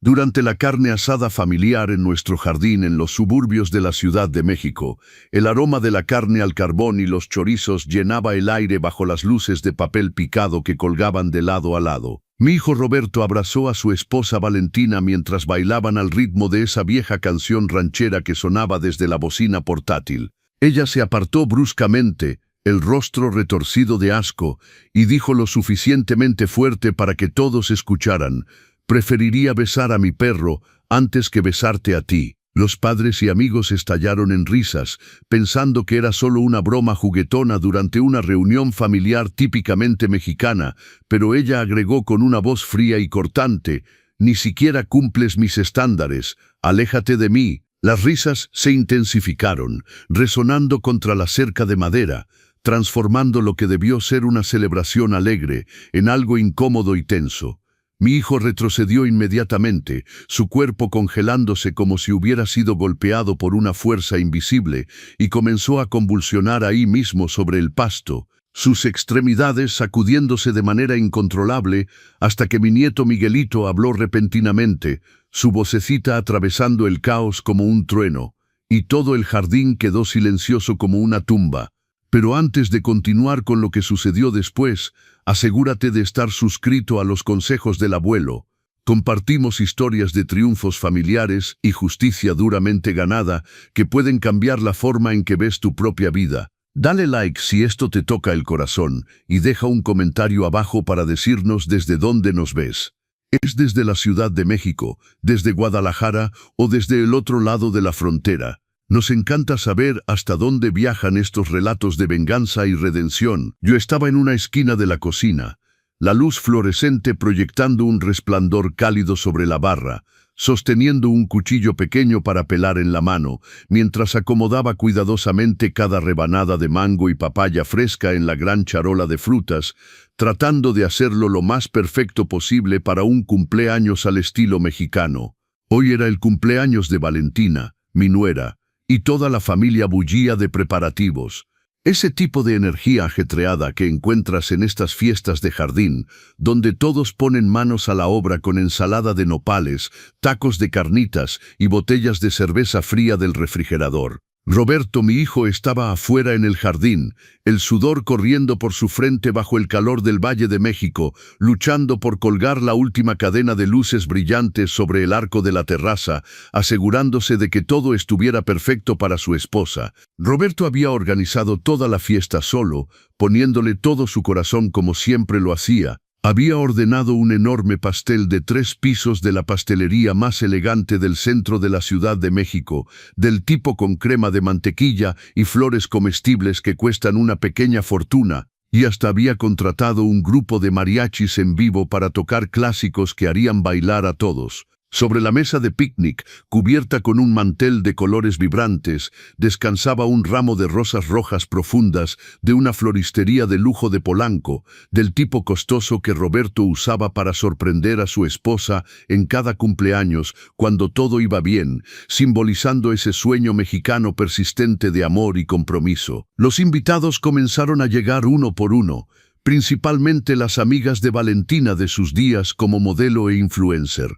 Durante la carne asada familiar en nuestro jardín en los suburbios de la Ciudad de México, el aroma de la carne al carbón y los chorizos llenaba el aire bajo las luces de papel picado que colgaban de lado a lado. Mi hijo Roberto abrazó a su esposa Valentina mientras bailaban al ritmo de esa vieja canción ranchera que sonaba desde la bocina portátil. Ella se apartó bruscamente, el rostro retorcido de asco, y dijo lo suficientemente fuerte para que todos escucharan: «Preferiría besar a mi perro antes que besarte a ti». Los padres y amigos estallaron en risas, pensando que era solo una broma juguetona durante una reunión familiar típicamente mexicana, pero ella agregó con una voz fría y cortante: «Ni siquiera cumples mis estándares, aléjate de mí». Las risas se intensificaron, resonando contra la cerca de madera, transformando lo que debió ser una celebración alegre en algo incómodo y tenso. Mi hijo retrocedió inmediatamente, su cuerpo congelándose como si hubiera sido golpeado por una fuerza invisible, y comenzó a convulsionar ahí mismo sobre el pasto, sus extremidades sacudiéndose de manera incontrolable, hasta que mi nieto Miguelito habló repentinamente, su vocecita atravesando el caos como un trueno, y todo el jardín quedó silencioso como una tumba. Pero antes de continuar con lo que sucedió después, asegúrate de estar suscrito a los consejos del abuelo. Compartimos historias de triunfos familiares y justicia duramente ganada que pueden cambiar la forma en que ves tu propia vida. Dale like si esto te toca el corazón y deja un comentario abajo para decirnos desde dónde nos ves. ¿Es desde la Ciudad de México, desde Guadalajara o desde el otro lado de la frontera? Nos encanta saber hasta dónde viajan estos relatos de venganza y redención. Yo estaba en una esquina de la cocina, la luz fluorescente proyectando un resplandor cálido sobre la barra, sosteniendo un cuchillo pequeño para pelar en la mano, mientras acomodaba cuidadosamente cada rebanada de mango y papaya fresca en la gran charola de frutas, tratando de hacerlo lo más perfecto posible para un cumpleaños al estilo mexicano. Hoy era el cumpleaños de Valentina, mi nuera, y toda la familia bullía de preparativos. Ese tipo de energía ajetreada que encuentras en estas fiestas de jardín, donde todos ponen manos a la obra con ensalada de nopales, tacos de carnitas y botellas de cerveza fría del refrigerador. Roberto, mi hijo, estaba afuera en el jardín, el sudor corriendo por su frente bajo el calor del Valle de México, luchando por colgar la última cadena de luces brillantes sobre el arco de la terraza, asegurándose de que todo estuviera perfecto para su esposa. Roberto había organizado toda la fiesta solo, poniéndole todo su corazón como siempre lo hacía. Había ordenado un enorme pastel de 3 pisos de la pastelería más elegante del centro de la Ciudad de México, del tipo con crema de mantequilla y flores comestibles que cuestan una pequeña fortuna, y hasta había contratado un grupo de mariachis en vivo para tocar clásicos que harían bailar a todos. Sobre la mesa de picnic, cubierta con un mantel de colores vibrantes, descansaba un ramo de rosas rojas profundas de una floristería de lujo de Polanco, del tipo costoso que Roberto usaba para sorprender a su esposa en cada cumpleaños cuando todo iba bien, simbolizando ese sueño mexicano persistente de amor y compromiso. Los invitados comenzaron a llegar uno por uno, principalmente las amigas de Valentina de sus días como modelo e influencer.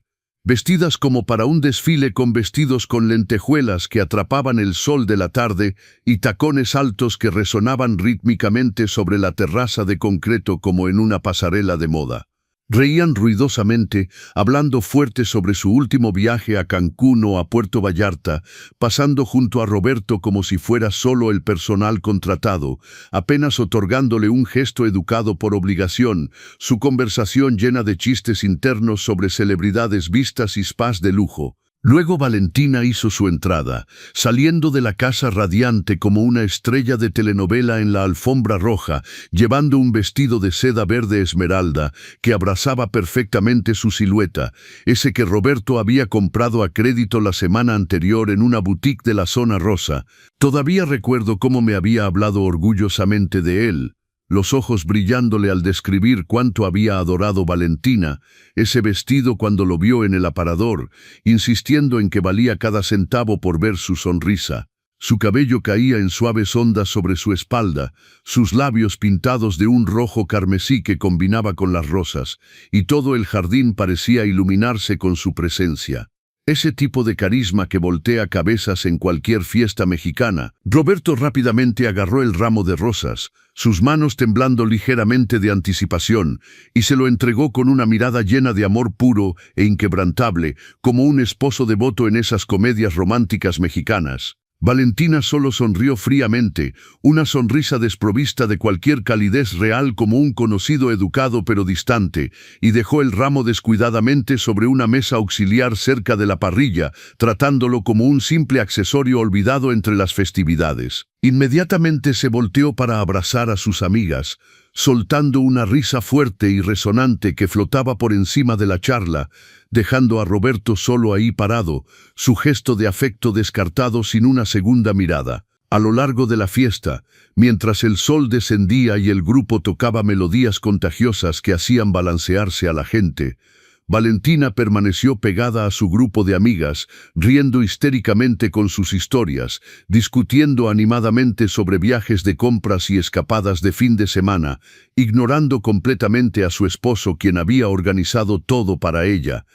Vestidas como para un desfile con vestidos con lentejuelas que atrapaban el sol de la tarde y tacones altos que resonaban rítmicamente sobre la terraza de concreto como en una pasarela de moda. Reían ruidosamente, hablando fuerte sobre su último viaje a Cancún o a Puerto Vallarta, pasando junto a Roberto como si fuera solo el personal contratado, apenas otorgándole un gesto educado por obligación, su conversación llena de chistes internos sobre celebridades vistas y spas de lujo. Luego Valentina hizo su entrada, saliendo de la casa radiante como una estrella de telenovela en la alfombra roja, llevando un vestido de seda verde esmeralda que abrazaba perfectamente su silueta, ese que Roberto había comprado a crédito la semana anterior en una boutique de la zona rosa. Todavía recuerdo cómo me había hablado orgullosamente de él, los ojos brillándole al describir cuánto había adorado Valentina, ese vestido cuando lo vio en el aparador, insistiendo en que valía cada centavo por ver su sonrisa. Su cabello caía en suaves ondas sobre su espalda, sus labios pintados de un rojo carmesí que combinaba con las rosas, y todo el jardín parecía iluminarse con su presencia. Ese tipo de carisma que voltea cabezas en cualquier fiesta mexicana. Roberto rápidamente agarró el ramo de rosas, sus manos temblando ligeramente de anticipación, y se lo entregó con una mirada llena de amor puro e inquebrantable, como un esposo devoto en esas comedias románticas mexicanas. Valentina solo sonrió fríamente, una sonrisa desprovista de cualquier calidez real como un conocido educado pero distante, y dejó el ramo descuidadamente sobre una mesa auxiliar cerca de la parrilla, tratándolo como un simple accesorio olvidado entre las festividades. Inmediatamente se volteó para abrazar a sus amigas, soltando una risa fuerte y resonante que flotaba por encima de la charla, dejando a Roberto solo ahí parado, su gesto de afecto descartado sin una segunda mirada. A lo largo de la fiesta, mientras el sol descendía y el grupo tocaba melodías contagiosas que hacían balancearse a la gente, Valentina permaneció pegada a su grupo de amigas, riendo histéricamente con sus historias, discutiendo animadamente sobre viajes de compras y escapadas de fin de semana, ignorando completamente a su esposo quien había organizado todo para ella.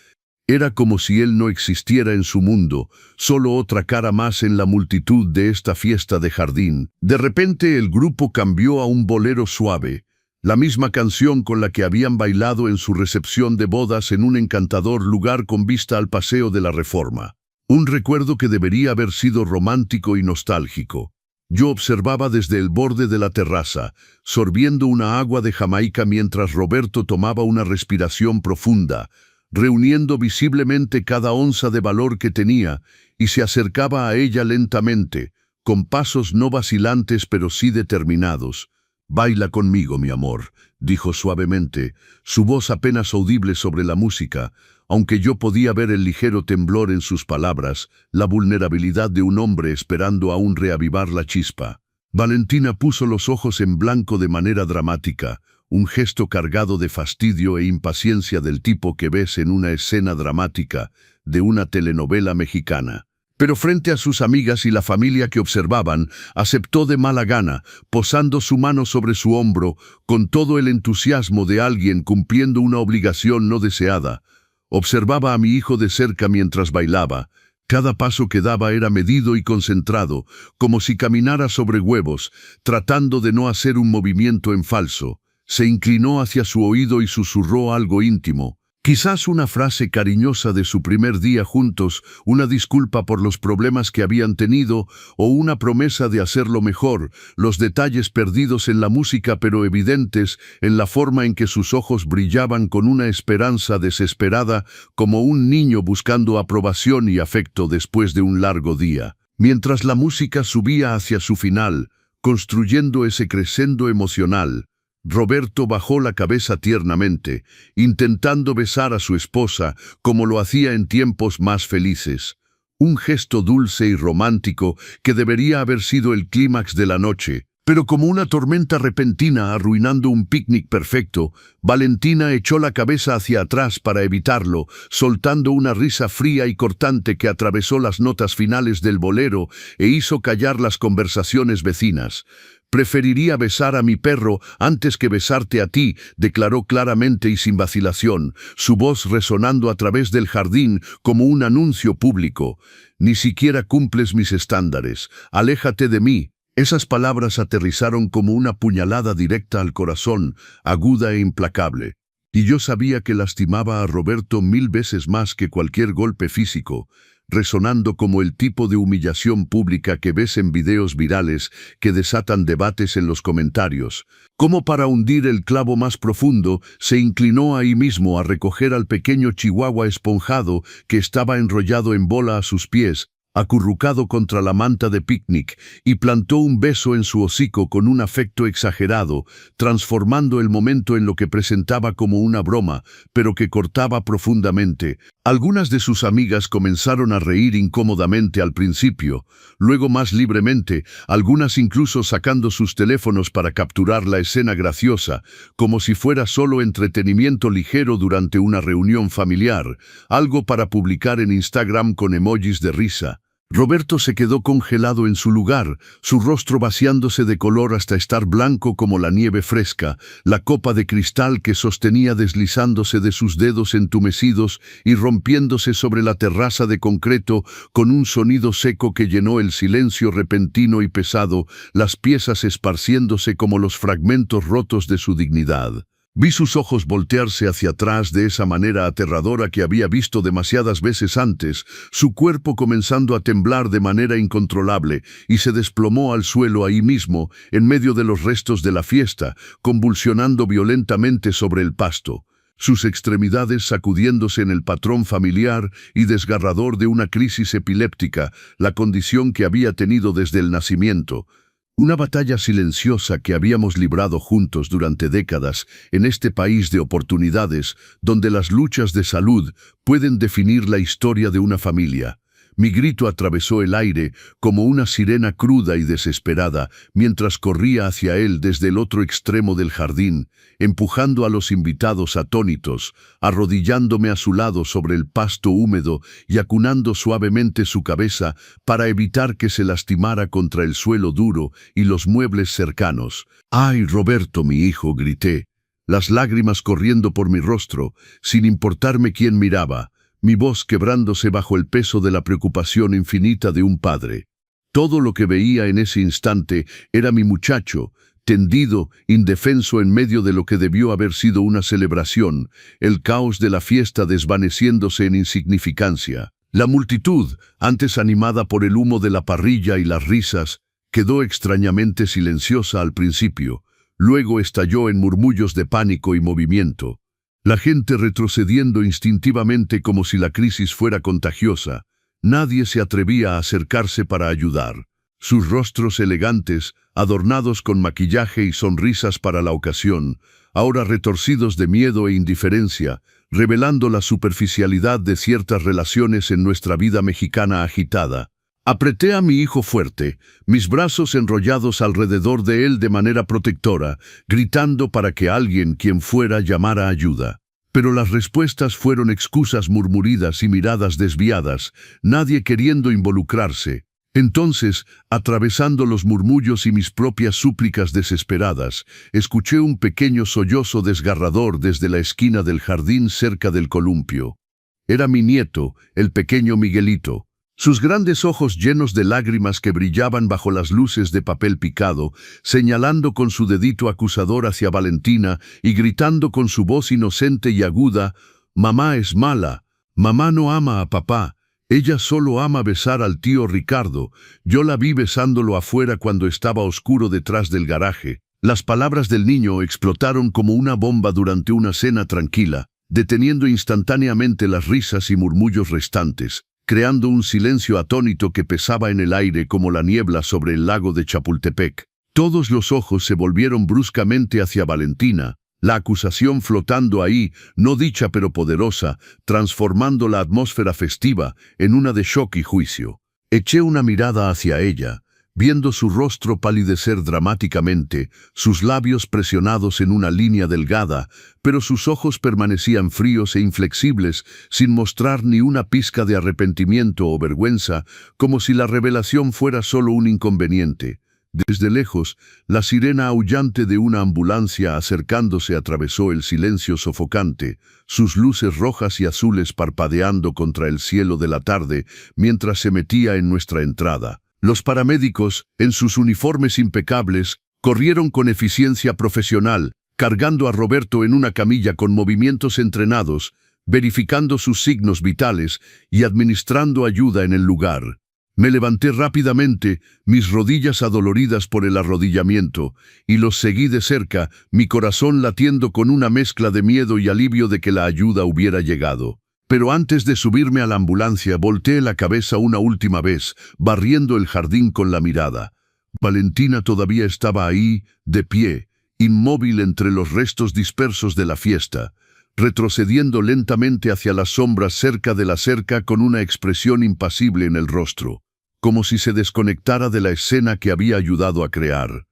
Era como si él no existiera en su mundo, solo otra cara más en la multitud de esta fiesta de jardín. De repente el grupo cambió a un bolero suave, la misma canción con la que habían bailado en su recepción de bodas en un encantador lugar con vista al Paseo de la Reforma. Un recuerdo que debería haber sido romántico y nostálgico. Yo observaba desde el borde de la terraza, sorbiendo una agua de Jamaica mientras Roberto tomaba una respiración profunda, reuniendo visiblemente cada onza de valor que tenía, y se acercaba a ella lentamente, con pasos no vacilantes pero sí determinados. «Baila conmigo, mi amor», dijo suavemente, su voz apenas audible sobre la música, aunque yo podía ver el ligero temblor en sus palabras, la vulnerabilidad de un hombre esperando aún reavivar la chispa. Valentina puso los ojos en blanco de manera dramática, un gesto cargado de fastidio e impaciencia del tipo que ves en una escena dramática de una telenovela mexicana. Pero frente a sus amigas y la familia que observaban, aceptó de mala gana, posando su mano sobre su hombro, con todo el entusiasmo de alguien cumpliendo una obligación no deseada. Observaba a mi hijo de cerca mientras bailaba. Cada paso que daba era medido y concentrado, como si caminara sobre huevos, tratando de no hacer un movimiento en falso. Se inclinó hacia su oído y susurró algo íntimo. Quizás una frase cariñosa de su primer día juntos, una disculpa por los problemas que habían tenido, o una promesa de hacerlo mejor, los detalles perdidos en la música pero evidentes en la forma en que sus ojos brillaban con una esperanza desesperada, como un niño buscando aprobación y afecto después de un largo día. Mientras la música subía hacia su final, construyendo ese crescendo emocional, Roberto bajó la cabeza tiernamente, intentando besar a su esposa como lo hacía en tiempos más felices. Un gesto dulce y romántico que debería haber sido el clímax de la noche. Pero como una tormenta repentina arruinando un picnic perfecto, Valentina echó la cabeza hacia atrás para evitarlo, soltando una risa fría y cortante que atravesó las notas finales del bolero e hizo callar las conversaciones vecinas. «Preferiría besar a mi perro antes que besarte a ti», declaró claramente y sin vacilación, su voz resonando a través del jardín como un anuncio público. «Ni siquiera cumples mis estándares. Aléjate de mí». Esas palabras aterrizaron como una puñalada directa al corazón, aguda e implacable. Y yo sabía que lastimaba a Roberto 1000 veces más que cualquier golpe físico, resonando como el tipo de humillación pública que ves en videos virales que desatan debates en los comentarios. Como para hundir el clavo más profundo, se inclinó ahí mismo a recoger al pequeño chihuahua esponjado que estaba enrollado en bola a sus pies, acurrucado contra la manta de picnic, y plantó un beso en su hocico con un afecto exagerado, transformando el momento en lo que presentaba como una broma, pero que cortaba profundamente. Algunas de sus amigas comenzaron a reír incómodamente al principio, luego más libremente, algunas incluso sacando sus teléfonos para capturar la escena graciosa, como si fuera solo entretenimiento ligero durante una reunión familiar, algo para publicar en Instagram con emojis de risa. Roberto se quedó congelado en su lugar, su rostro vaciándose de color hasta estar blanco como la nieve fresca, la copa de cristal que sostenía deslizándose de sus dedos entumecidos y rompiéndose sobre la terraza de concreto con un sonido seco que llenó el silencio repentino y pesado, las piezas esparciéndose como los fragmentos rotos de su dignidad. Vi sus ojos voltearse hacia atrás de esa manera aterradora que había visto demasiadas veces antes, su cuerpo comenzando a temblar de manera incontrolable, y se desplomó al suelo ahí mismo, en medio de los restos de la fiesta, convulsionando violentamente sobre el pasto, sus extremidades sacudiéndose en el patrón familiar y desgarrador de una crisis epiléptica, la condición que había tenido desde el nacimiento. Una batalla silenciosa que habíamos librado juntos durante décadas en este país de oportunidades donde las luchas de salud pueden definir la historia de una familia. Mi grito atravesó el aire como una sirena cruda y desesperada mientras corría hacia él desde el otro extremo del jardín, empujando a los invitados atónitos, arrodillándome a su lado sobre el pasto húmedo y acunando suavemente su cabeza para evitar que se lastimara contra el suelo duro y los muebles cercanos. «¡Ay, Roberto, mi hijo!», grité, las lágrimas corriendo por mi rostro, sin importarme quién miraba, mi voz quebrándose bajo el peso de la preocupación infinita de un padre. Todo lo que veía en ese instante era mi muchacho, tendido, indefenso en medio de lo que debió haber sido una celebración, el caos de la fiesta desvaneciéndose en insignificancia. La multitud, antes animada por el humo de la parrilla y las risas, quedó extrañamente silenciosa al principio, luego estalló en murmullos de pánico y movimiento. La gente retrocediendo instintivamente como si la crisis fuera contagiosa. Nadie se atrevía a acercarse para ayudar. Sus rostros elegantes, adornados con maquillaje y sonrisas para la ocasión, ahora retorcidos de miedo e indiferencia, revelando la superficialidad de ciertas relaciones en nuestra vida mexicana agitada. Apreté a mi hijo fuerte, mis brazos enrollados alrededor de él de manera protectora, gritando para que alguien, quien fuera, llamara ayuda. Pero las respuestas fueron excusas murmuridas y miradas desviadas, nadie queriendo involucrarse. Entonces, atravesando los murmullos y mis propias súplicas desesperadas, escuché un pequeño sollozo desgarrador desde la esquina del jardín cerca del columpio. Era mi nieto, el pequeño Miguelito. Sus grandes ojos llenos de lágrimas que brillaban bajo las luces de papel picado, señalando con su dedito acusador hacia Valentina y gritando con su voz inocente y aguda: «Mamá es mala, mamá no ama a papá, ella solo ama besar al tío Ricardo, yo la vi besándolo afuera cuando estaba oscuro detrás del garaje». Las palabras del niño explotaron como una bomba durante una cena tranquila, deteniendo instantáneamente las risas y murmullos restantes, creando un silencio atónito que pesaba en el aire como la niebla sobre el lago de Chapultepec. Todos los ojos se volvieron bruscamente hacia Valentina, la acusación flotando ahí, no dicha pero poderosa, transformando la atmósfera festiva en una de shock y juicio. Eché una mirada hacia ella, viendo su rostro palidecer dramáticamente, sus labios presionados en una línea delgada, pero sus ojos permanecían fríos e inflexibles, sin mostrar ni una pizca de arrepentimiento o vergüenza, como si la revelación fuera solo un inconveniente. Desde lejos, la sirena aullante de una ambulancia acercándose atravesó el silencio sofocante, sus luces rojas y azules parpadeando contra el cielo de la tarde mientras se metía en nuestra entrada. Los paramédicos, en sus uniformes impecables, corrieron con eficiencia profesional, cargando a Roberto en una camilla con movimientos entrenados, verificando sus signos vitales y administrando ayuda en el lugar. Me levanté rápidamente, mis rodillas adoloridas por el arrodillamiento, y los seguí de cerca, mi corazón latiendo con una mezcla de miedo y alivio de que la ayuda hubiera llegado. Pero antes de subirme a la ambulancia, volteé la cabeza una última vez, barriendo el jardín con la mirada. Valentina todavía estaba ahí, de pie, inmóvil entre los restos dispersos de la fiesta, retrocediendo lentamente hacia las sombras cerca de la cerca con una expresión impasible en el rostro, como si se desconectara de la escena que había ayudado a crear.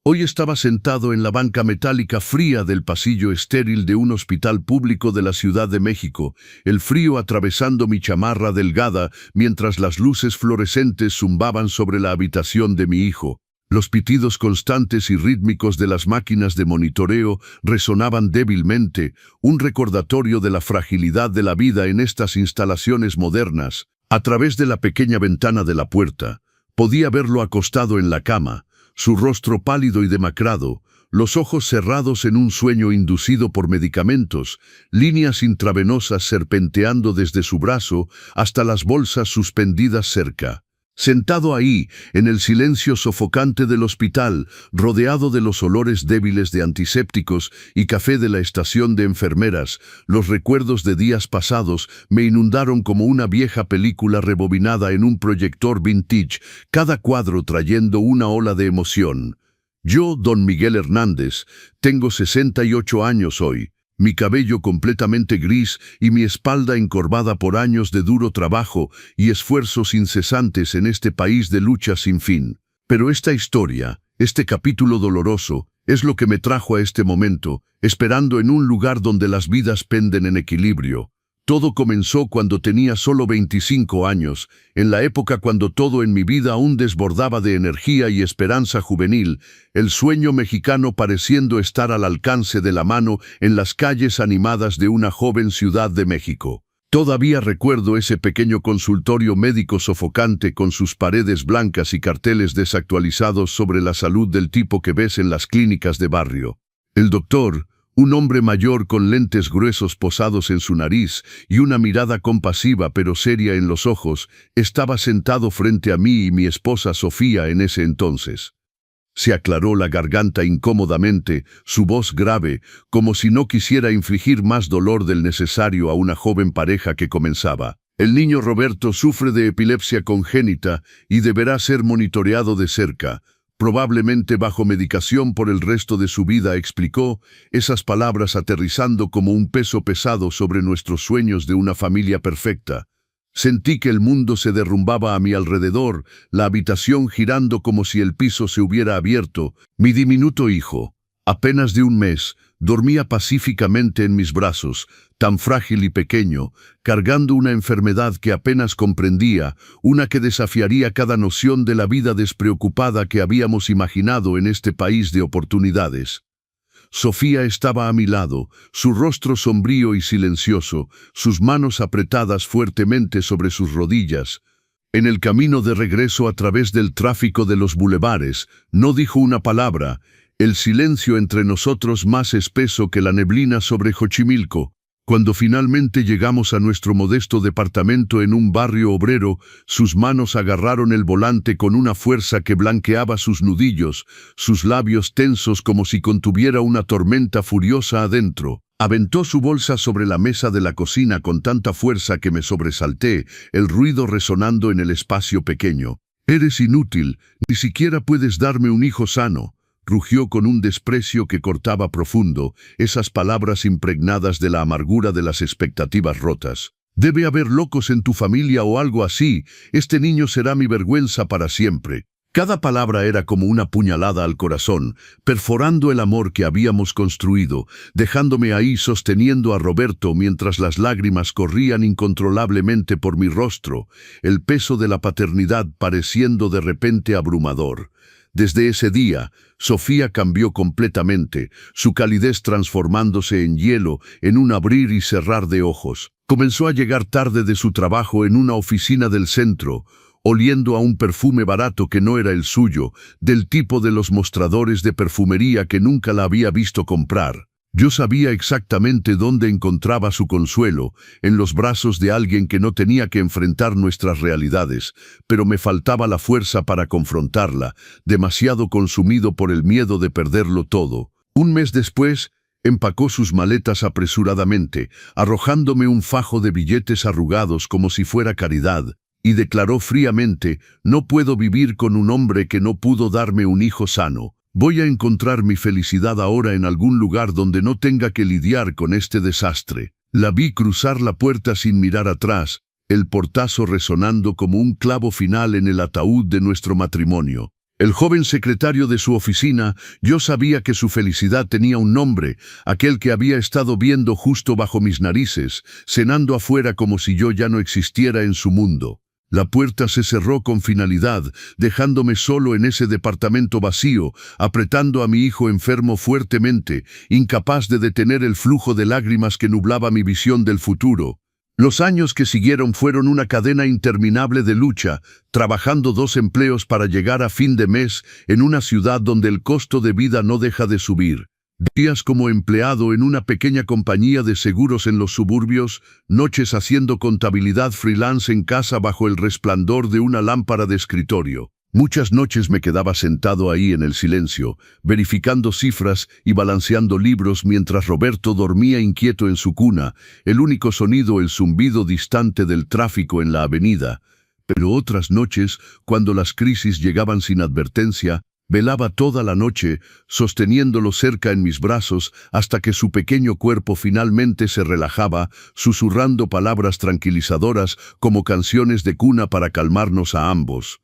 Hoy estaba sentado en la banca metálica fría del pasillo estéril de un hospital público de la Ciudad de México, el frío atravesando mi chamarra delgada mientras las luces fluorescentes zumbaban sobre la habitación de mi hijo. Los pitidos constantes y rítmicos de las máquinas de monitoreo resonaban débilmente, un recordatorio de la fragilidad de la vida en estas instalaciones modernas. A través de la pequeña ventana de la puerta, podía verlo acostado en la cama, su rostro pálido y demacrado, los ojos cerrados en un sueño inducido por medicamentos, líneas intravenosas serpenteando desde su brazo hasta las bolsas suspendidas cerca. Sentado ahí, en el silencio sofocante del hospital, rodeado de los olores débiles de antisépticos y café de la estación de enfermeras, los recuerdos de días pasados me inundaron como una vieja película rebobinada en un proyector vintage, cada cuadro trayendo una ola de emoción. Yo, don Miguel Hernández, tengo 68 años hoy. Mi cabello completamente gris y mi espalda encorvada por años de duro trabajo y esfuerzos incesantes en este país de lucha sin fin. Pero esta historia, este capítulo doloroso, es lo que me trajo a este momento, esperando en un lugar donde las vidas penden en equilibrio. Todo comenzó cuando tenía solo 25 años, en la época cuando todo en mi vida aún desbordaba de energía y esperanza juvenil, el sueño mexicano pareciendo estar al alcance de la mano en las calles animadas de una joven Ciudad de México. Todavía recuerdo ese pequeño consultorio médico sofocante con sus paredes blancas y carteles desactualizados sobre la salud del tipo que ves en las clínicas de barrio. El doctor, un hombre mayor con lentes gruesos posados en su nariz y una mirada compasiva pero seria en los ojos, estaba sentado frente a mí y mi esposa Sofía en ese entonces. Se aclaró la garganta incómodamente, su voz grave, como si no quisiera infligir más dolor del necesario a una joven pareja que comenzaba. El niño Roberto sufre de epilepsia congénita y deberá ser monitoreado de cerca. Probablemente bajo medicación por el resto de su vida, explicó, esas palabras aterrizando como un peso pesado sobre nuestros sueños de una familia perfecta. Sentí que el mundo se derrumbaba a mi alrededor, la habitación girando como si el piso se hubiera abierto. Mi diminuto hijo, apenas de un mes, dormía pacíficamente en mis brazos, tan frágil y pequeño, cargando una enfermedad que apenas comprendía, una que desafiaría cada noción de la vida despreocupada que habíamos imaginado en este país de oportunidades. Sofía estaba a mi lado, su rostro sombrío y silencioso, sus manos apretadas fuertemente sobre sus rodillas. En el camino de regreso a través del tráfico de los bulevares, no dijo una palabra, el silencio entre nosotros más espeso que la neblina sobre Xochimilco. Cuando finalmente llegamos a nuestro modesto departamento en un barrio obrero, sus manos agarraron el volante con una fuerza que blanqueaba sus nudillos, sus labios tensos como si contuviera una tormenta furiosa adentro. Aventó su bolsa sobre la mesa de la cocina con tanta fuerza que me sobresalté, el ruido resonando en el espacio pequeño. «Eres inútil, ni siquiera puedes darme un hijo sano», rugió con un desprecio que cortaba profundo, esas palabras impregnadas de la amargura de las expectativas rotas. «Debe haber locos en tu familia o algo así, este niño será mi vergüenza para siempre». Cada palabra era como una puñalada al corazón, perforando el amor que habíamos construido, dejándome ahí sosteniendo a Roberto mientras las lágrimas corrían incontrolablemente por mi rostro, el peso de la paternidad pareciendo de repente abrumador. Desde ese día, Sofía cambió completamente, su calidez transformándose en hielo, en un abrir y cerrar de ojos. Comenzó a llegar tarde de su trabajo en una oficina del centro, oliendo a un perfume barato que no era el suyo, del tipo de los mostradores de perfumería que nunca la había visto comprar. Yo sabía exactamente dónde encontraba su consuelo, en los brazos de alguien que no tenía que enfrentar nuestras realidades, pero me faltaba la fuerza para confrontarla, demasiado consumido por el miedo de perderlo todo. Un mes después, empacó sus maletas apresuradamente, arrojándome un fajo de billetes arrugados como si fuera caridad, y declaró fríamente, «No puedo vivir con un hombre que no pudo darme un hijo sano. Voy a encontrar mi felicidad ahora en algún lugar donde no tenga que lidiar con este desastre». La vi cruzar la puerta sin mirar atrás, el portazo resonando como un clavo final en el ataúd de nuestro matrimonio. El joven secretario de su oficina, yo sabía que su felicidad tenía un nombre, aquel que había estado viendo justo bajo mis narices, cenando afuera como si yo ya no existiera en su mundo. La puerta se cerró con finalidad, dejándome solo en ese departamento vacío, apretando a mi hijo enfermo fuertemente, incapaz de detener el flujo de lágrimas que nublaba mi visión del futuro. Los años que siguieron fueron una cadena interminable de lucha, trabajando 2 empleos para llegar a fin de mes en una ciudad donde el costo de vida no deja de subir. Días como empleado en una pequeña compañía de seguros en los suburbios, noches haciendo contabilidad freelance en casa bajo el resplandor de una lámpara de escritorio. Muchas noches me quedaba sentado ahí en el silencio, verificando cifras y balanceando libros mientras Roberto dormía inquieto en su cuna, el único sonido el zumbido distante del tráfico en la avenida. Pero otras noches, cuando las crisis llegaban sin advertencia, velaba toda la noche, sosteniéndolo cerca en mis brazos hasta que su pequeño cuerpo finalmente se relajaba, susurrando palabras tranquilizadoras como canciones de cuna para calmarnos a ambos.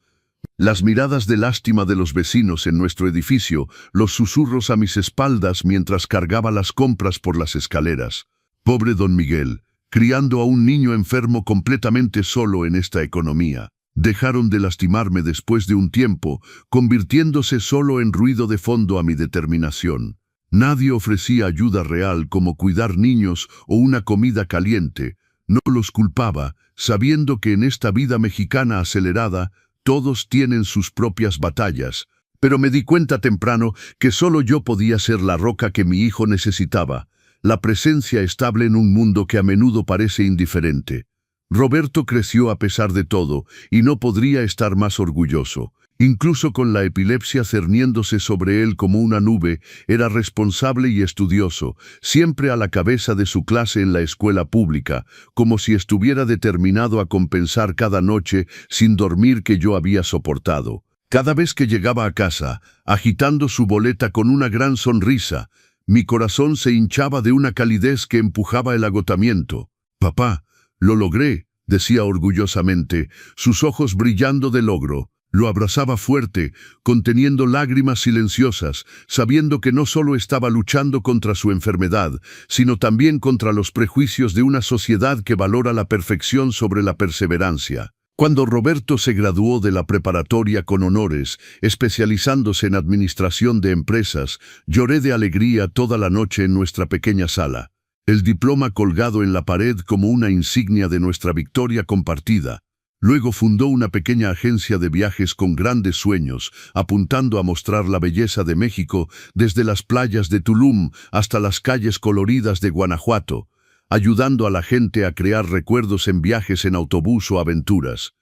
Las miradas de lástima de los vecinos en nuestro edificio, los susurros a mis espaldas mientras cargaba las compras por las escaleras. Pobre don Miguel, criando a un niño enfermo completamente solo en esta economía. Dejaron de lastimarme después de un tiempo, convirtiéndose solo en ruido de fondo a mi determinación. Nadie ofrecía ayuda real como cuidar niños o una comida caliente. No los culpaba, sabiendo que en esta vida mexicana acelerada, todos tienen sus propias batallas. Pero me di cuenta temprano que solo yo podía ser la roca que mi hijo necesitaba, la presencia estable en un mundo que a menudo parece indiferente. Roberto creció a pesar de todo, y no podría estar más orgulloso. Incluso con la epilepsia cerniéndose sobre él como una nube, era responsable y estudioso, siempre a la cabeza de su clase en la escuela pública, como si estuviera determinado a compensar cada noche sin dormir que yo había soportado. Cada vez que llegaba a casa, agitando su boleta con una gran sonrisa, mi corazón se hinchaba de una calidez que empujaba el agotamiento. «Papá, lo logré», decía orgullosamente, sus ojos brillando de logro. Lo abrazaba fuerte, conteniendo lágrimas silenciosas, sabiendo que no solo estaba luchando contra su enfermedad, sino también contra los prejuicios de una sociedad que valora la perfección sobre la perseverancia. Cuando Roberto se graduó de la preparatoria con honores, especializándose en administración de empresas, lloré de alegría toda la noche en nuestra pequeña sala. El diploma colgado en la pared como una insignia de nuestra victoria compartida. Luego fundó una pequeña agencia de viajes con grandes sueños, apuntando a mostrar la belleza de México desde las playas de Tulum hasta las calles coloridas de Guanajuato, ayudando a la gente a crear recuerdos en viajes en autobús o aventuras.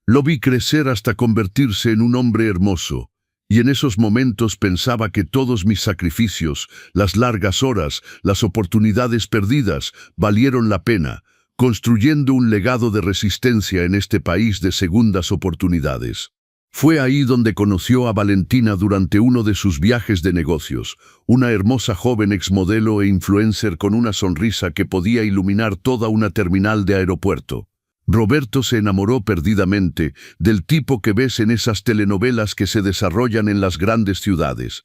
Lo vi crecer hasta convertirse en un hombre hermoso. Y en esos momentos pensaba que todos mis sacrificios, las largas horas, las oportunidades perdidas, valieron la pena, construyendo un legado de resistencia en este país de segundas oportunidades. Fue ahí donde conoció a Valentina durante uno de sus viajes de negocios, una hermosa joven exmodelo e influencer con una sonrisa que podía iluminar toda una terminal de aeropuerto. Roberto se enamoró perdidamente del tipo que ves en esas telenovelas que se desarrollan en las grandes ciudades.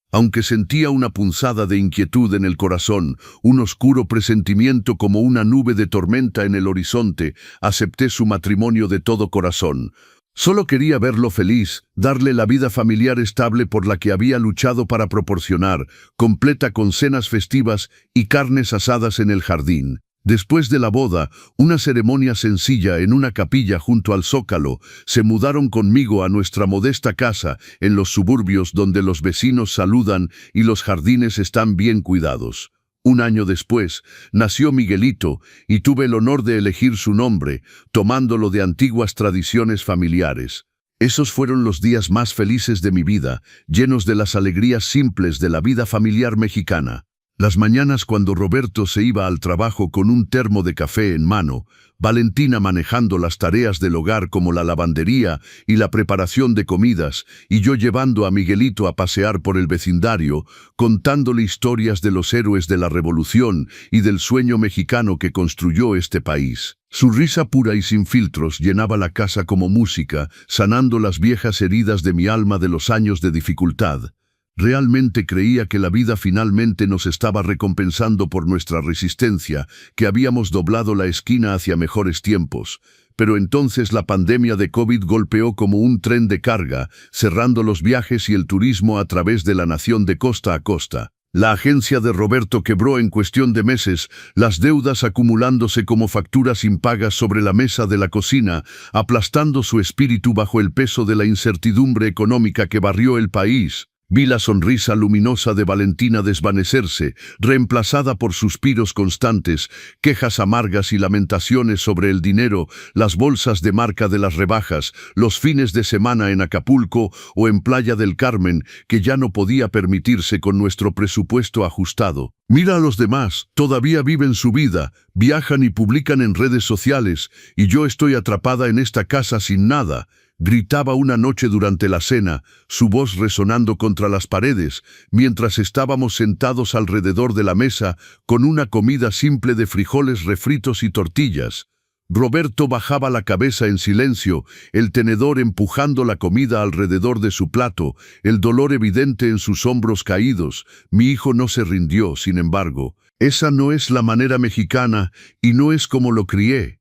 Aunque sentía una punzada de inquietud en el corazón, un oscuro presentimiento como una nube de tormenta en el horizonte, acepté su matrimonio de todo corazón. Solo quería verlo feliz, darle la vida familiar estable por la que había luchado para proporcionar, completa con cenas festivas y carnes asadas en el jardín. Después de la boda, una ceremonia sencilla en una capilla junto al Zócalo, se mudaron conmigo a nuestra modesta casa en los suburbios donde los vecinos saludan y los jardines están bien cuidados. Un año después, nació Miguelito y tuve el honor de elegir su nombre, tomándolo de antiguas tradiciones familiares. Esos fueron los días más felices de mi vida, llenos de las alegrías simples de la vida familiar mexicana. Las mañanas cuando Roberto se iba al trabajo con un termo de café en mano, Valentina manejando las tareas del hogar como la lavandería y la preparación de comidas, y yo llevando a Miguelito a pasear por el vecindario, contándole historias de los héroes de la Revolución y del sueño mexicano que construyó este país. Su risa pura y sin filtros llenaba la casa como música, sanando las viejas heridas de mi alma de los años de dificultad. Realmente creía que la vida finalmente nos estaba recompensando por nuestra resistencia, que habíamos doblado la esquina hacia mejores tiempos. Pero entonces la pandemia de COVID golpeó como un tren de carga, cerrando los viajes y el turismo a través de la nación de costa a costa. La agencia de Roberto quebró en cuestión de meses, las deudas acumulándose como facturas impagas sobre la mesa de la cocina, aplastando su espíritu bajo el peso de la incertidumbre económica que barrió el país. Vi la sonrisa luminosa de Valentina desvanecerse, reemplazada por suspiros constantes, quejas amargas y lamentaciones sobre el dinero, las bolsas de marca de las rebajas, los fines de semana en Acapulco o en Playa del Carmen, que ya no podía permitirse con nuestro presupuesto ajustado. Mira a los demás, todavía viven su vida, viajan y publican en redes sociales, y yo estoy atrapada en esta casa sin nada. Gritaba una noche durante la cena, su voz resonando contra las paredes, mientras estábamos sentados alrededor de la mesa con una comida simple de frijoles refritos y tortillas. Roberto bajaba la cabeza en silencio, el tenedor empujando la comida alrededor de su plato, el dolor evidente en sus hombros caídos. Mi hijo no se rindió, sin embargo. Esa no es la manera mexicana y no es como lo crié.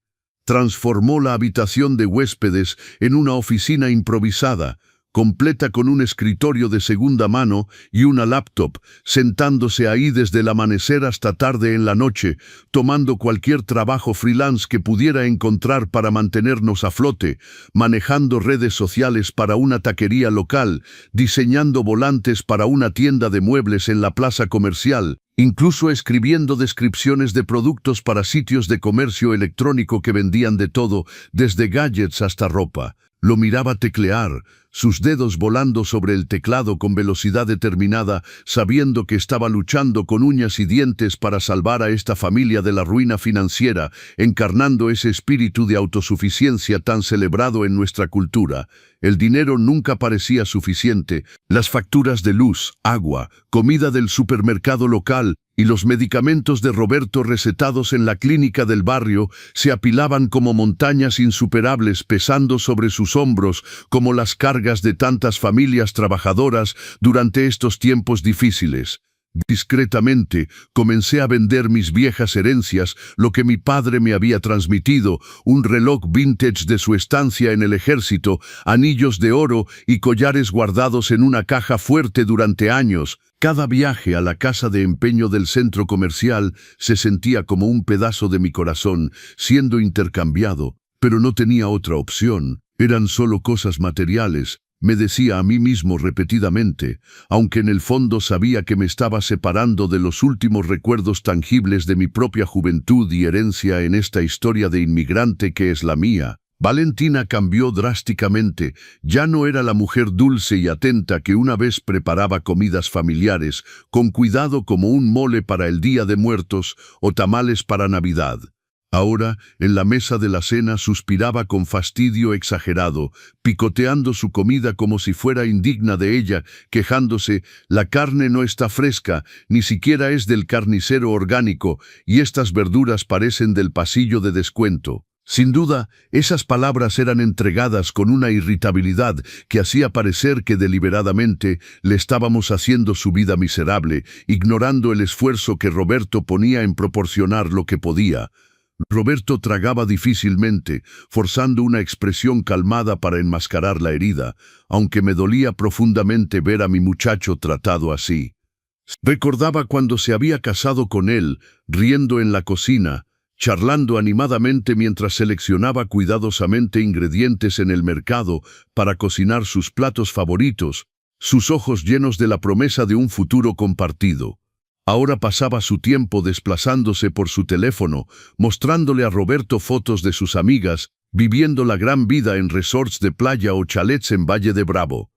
Transformó la habitación de huéspedes en una oficina improvisada, completa con un escritorio de segunda mano y una laptop, sentándose ahí desde el amanecer hasta tarde en la noche, tomando cualquier trabajo freelance que pudiera encontrar para mantenernos a flote, manejando redes sociales para una taquería local, diseñando volantes para una tienda de muebles en la plaza comercial, incluso escribiendo descripciones de productos para sitios de comercio electrónico que vendían de todo, desde gadgets hasta ropa. Lo miraba teclear, sus dedos volando sobre el teclado con velocidad determinada, sabiendo que estaba luchando con uñas y dientes para salvar a esta familia de la ruina financiera, encarnando ese espíritu de autosuficiencia tan celebrado en nuestra cultura. El dinero nunca parecía suficiente. Las facturas de luz, agua, comida del supermercado local y los medicamentos de Roberto recetados en la clínica del barrio se apilaban como montañas insuperables pesando sobre sus hombros como las cargas de tantas familias trabajadoras durante estos tiempos difíciles. Discretamente, comencé a vender mis viejas herencias, lo que mi padre me había transmitido, un reloj vintage de su estancia en el ejército, anillos de oro y collares guardados en una caja fuerte durante años. Cada viaje a la casa de empeño del centro comercial se sentía como un pedazo de mi corazón, siendo intercambiado, pero no tenía otra opción. Eran solo cosas materiales, me decía a mí mismo repetidamente, aunque en el fondo sabía que me estaba separando de los últimos recuerdos tangibles de mi propia juventud y herencia en esta historia de inmigrante que es la mía. Valentina cambió drásticamente. Ya no era la mujer dulce y atenta que una vez preparaba comidas familiares, con cuidado como un mole para el Día de Muertos o tamales para Navidad. Ahora, en la mesa de la cena suspiraba con fastidio exagerado, picoteando su comida como si fuera indigna de ella, quejándose: la carne no está fresca, ni siquiera es del carnicero orgánico, y estas verduras parecen del pasillo de descuento. Sin duda, esas palabras eran entregadas con una irritabilidad que hacía parecer que deliberadamente le estábamos haciendo su vida miserable, ignorando el esfuerzo que Roberto ponía en proporcionar lo que podía. Roberto tragaba difícilmente, forzando una expresión calmada para enmascarar la herida, aunque me dolía profundamente ver a mi muchacho tratado así. Recordaba cuando se había casado con él, riendo en la cocina, charlando animadamente mientras seleccionaba cuidadosamente ingredientes en el mercado para cocinar sus platos favoritos, sus ojos llenos de la promesa de un futuro compartido. Ahora pasaba su tiempo desplazándose por su teléfono, mostrándole a Roberto fotos de sus amigas, viviendo la gran vida en resorts de playa o chalets en Valle de Bravo.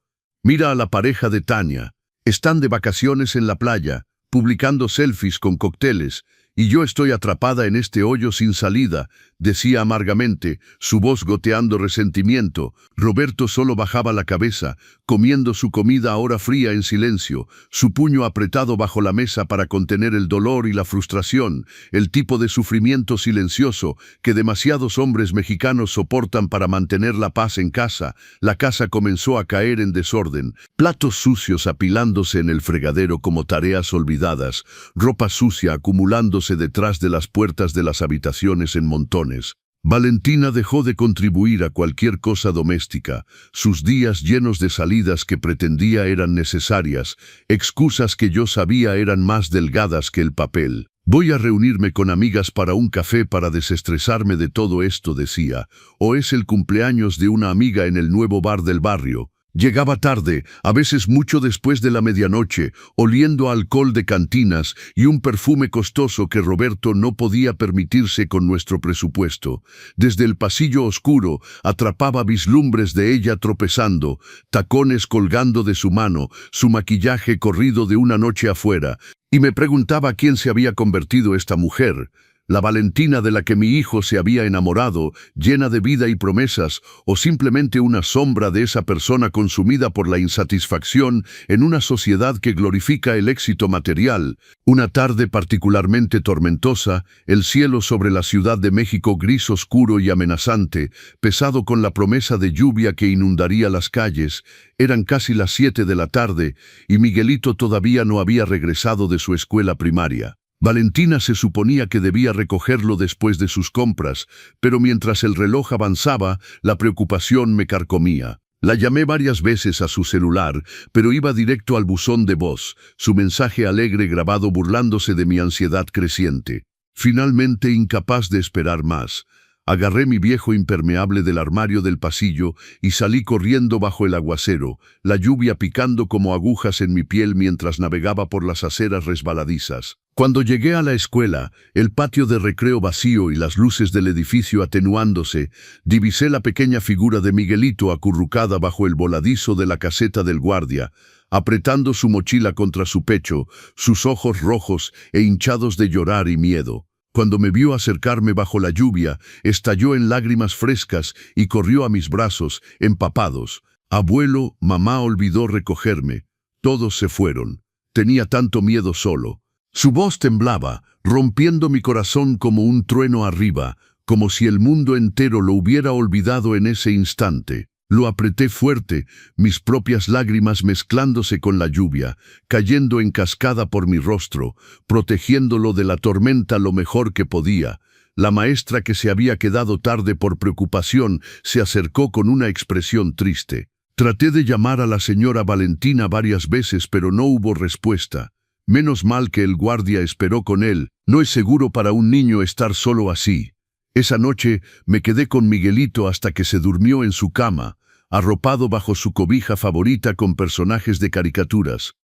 Mira a la pareja de Tania. Están de vacaciones en la playa. publicando selfies con cócteles, y yo estoy atrapada en este hoyo sin salida, decía amargamente, su voz goteando resentimiento. Roberto solo bajaba la cabeza, comiendo su comida ahora fría en silencio, su puño apretado bajo la mesa para contener el dolor y la frustración, el tipo de sufrimiento silencioso que demasiados hombres mexicanos soportan para mantener la paz en casa. La casa comenzó a caer en desorden, platos sucios apilándose en el fregadero como tareas olvidadas, ropa sucia acumulándose detrás de las puertas de las habitaciones en montones. Valentina dejó de contribuir a cualquier cosa doméstica, sus días llenos de salidas que pretendía eran necesarias, excusas que yo sabía eran más delgadas que el papel. Voy a reunirme con amigas para un café para desestresarme de todo esto, decía, o es el cumpleaños de una amiga en el nuevo bar del barrio. Llegaba tarde, a veces mucho después de la medianoche, oliendo a alcohol de cantinas y un perfume costoso que Roberto no podía permitirse con nuestro presupuesto. Desde el pasillo oscuro atrapaba vislumbres de ella tropezando, tacones colgando de su mano, su maquillaje corrido de una noche afuera, y me preguntaba quién se había convertido esta mujer. La Valentina de la que mi hijo se había enamorado, llena de vida y promesas, o simplemente una sombra de esa persona consumida por la insatisfacción en una sociedad que glorifica el éxito material. Una tarde particularmente tormentosa, el cielo sobre la Ciudad de México gris oscuro y amenazante, pesado con la promesa de lluvia que inundaría las calles. Eran casi las 7 de la tarde, y Miguelito todavía no había regresado de su escuela primaria. Valentina se suponía que debía recogerlo después de sus compras, pero mientras el reloj avanzaba, la preocupación me carcomía. La llamé varias veces a su celular, pero iba directo al buzón de voz, su mensaje alegre grabado burlándose de mi ansiedad creciente. Finalmente, incapaz de esperar más, agarré mi viejo impermeable del armario del pasillo y salí corriendo bajo el aguacero, la lluvia picando como agujas en mi piel mientras navegaba por las aceras resbaladizas. Cuando llegué a la escuela, el patio de recreo vacío y las luces del edificio atenuándose, divisé la pequeña figura de Miguelito acurrucada bajo el voladizo de la caseta del guardia, apretando su mochila contra su pecho, sus ojos rojos e hinchados de llorar y miedo. Cuando me vio acercarme bajo la lluvia, estalló en lágrimas frescas y corrió a mis brazos, empapados. Abuelo, mamá olvidó recogerme. Todos se fueron. Tenía tanto miedo solo. Su voz temblaba, rompiendo mi corazón como un trueno arriba, como si el mundo entero lo hubiera olvidado en ese instante. Lo apreté fuerte, mis propias lágrimas mezclándose con la lluvia, cayendo en cascada por mi rostro, protegiéndolo de la tormenta lo mejor que podía. La maestra, que se había quedado tarde por preocupación, se acercó con una expresión triste. Traté de llamar a la señora Valentina varias veces, pero no hubo respuesta. Menos mal que el guardia esperó con él. No es seguro para un niño estar solo así. Esa noche me quedé con Miguelito hasta que se durmió en su cama, arropado bajo su cobija favorita con personajes de caricaturas.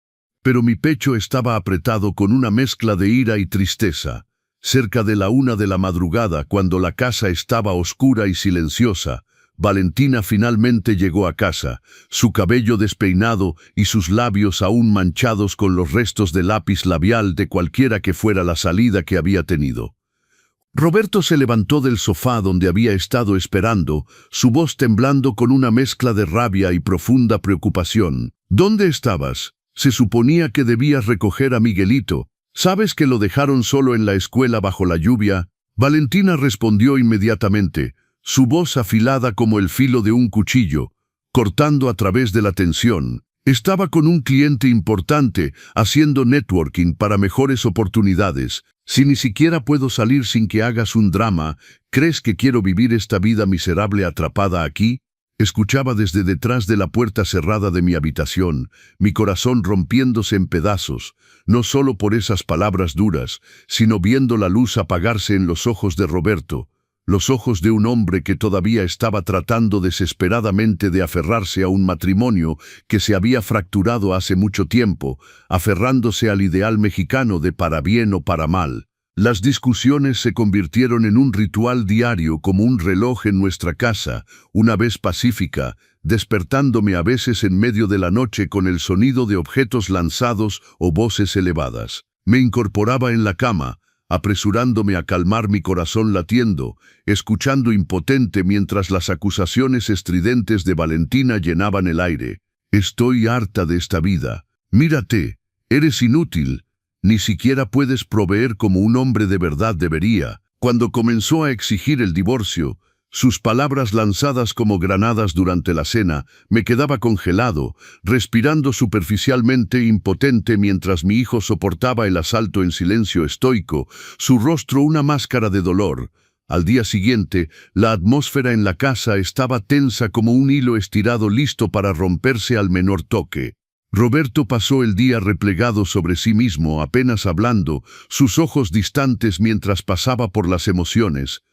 Pero mi pecho estaba apretado con una mezcla de ira y tristeza. Cerca de la 1 de la madrugada, cuando la casa estaba oscura y silenciosa, Valentina finalmente llegó a casa, su cabello despeinado y sus labios aún manchados con los restos de lápiz labial de cualquiera que fuera la salida que había tenido. Roberto se levantó del sofá donde había estado esperando, su voz temblando con una mezcla de rabia y profunda preocupación. ¿Dónde estabas? Se suponía que debías recoger a Miguelito. ¿Sabes que lo dejaron solo en la escuela bajo la lluvia? Valentina respondió inmediatamente, su voz afilada como el filo de un cuchillo, cortando a través de la tensión. Estaba con un cliente importante, haciendo networking para mejores oportunidades. Si ni siquiera puedo salir sin que hagas un drama, ¿crees que quiero vivir esta vida miserable atrapada aquí? Escuchaba desde detrás de la puerta cerrada de mi habitación, mi corazón rompiéndose en pedazos, no solo por esas palabras duras, sino viendo la luz apagarse en los ojos de Roberto, los ojos de un hombre que todavía estaba tratando desesperadamente de aferrarse a un matrimonio que se había fracturado hace mucho tiempo, aferrándose al ideal mexicano de para bien o para mal. Las discusiones se convirtieron en un ritual diario, como un reloj en nuestra casa, una vez pacífica, despertándome a veces en medio de la noche con el sonido de objetos lanzados o voces elevadas. Me incorporaba en la cama, apresurándome a calmar mi corazón latiendo, escuchando impotente mientras las acusaciones estridentes de Valentina llenaban el aire. Estoy harta de esta vida. Mírate, eres inútil. Ni siquiera puedes proveer como un hombre de verdad debería. Cuando comenzó a exigir el divorcio, sus palabras lanzadas como granadas durante la cena, me quedaba congelado, respirando superficialmente impotente mientras mi hijo soportaba el asalto en silencio estoico, su rostro una máscara de dolor. Al día siguiente, la atmósfera en la casa estaba tensa como un hilo estirado listo para romperse al menor toque. Roberto pasó el día replegado sobre sí mismo, apenas hablando, sus ojos distantes mientras pasaba por las emociones.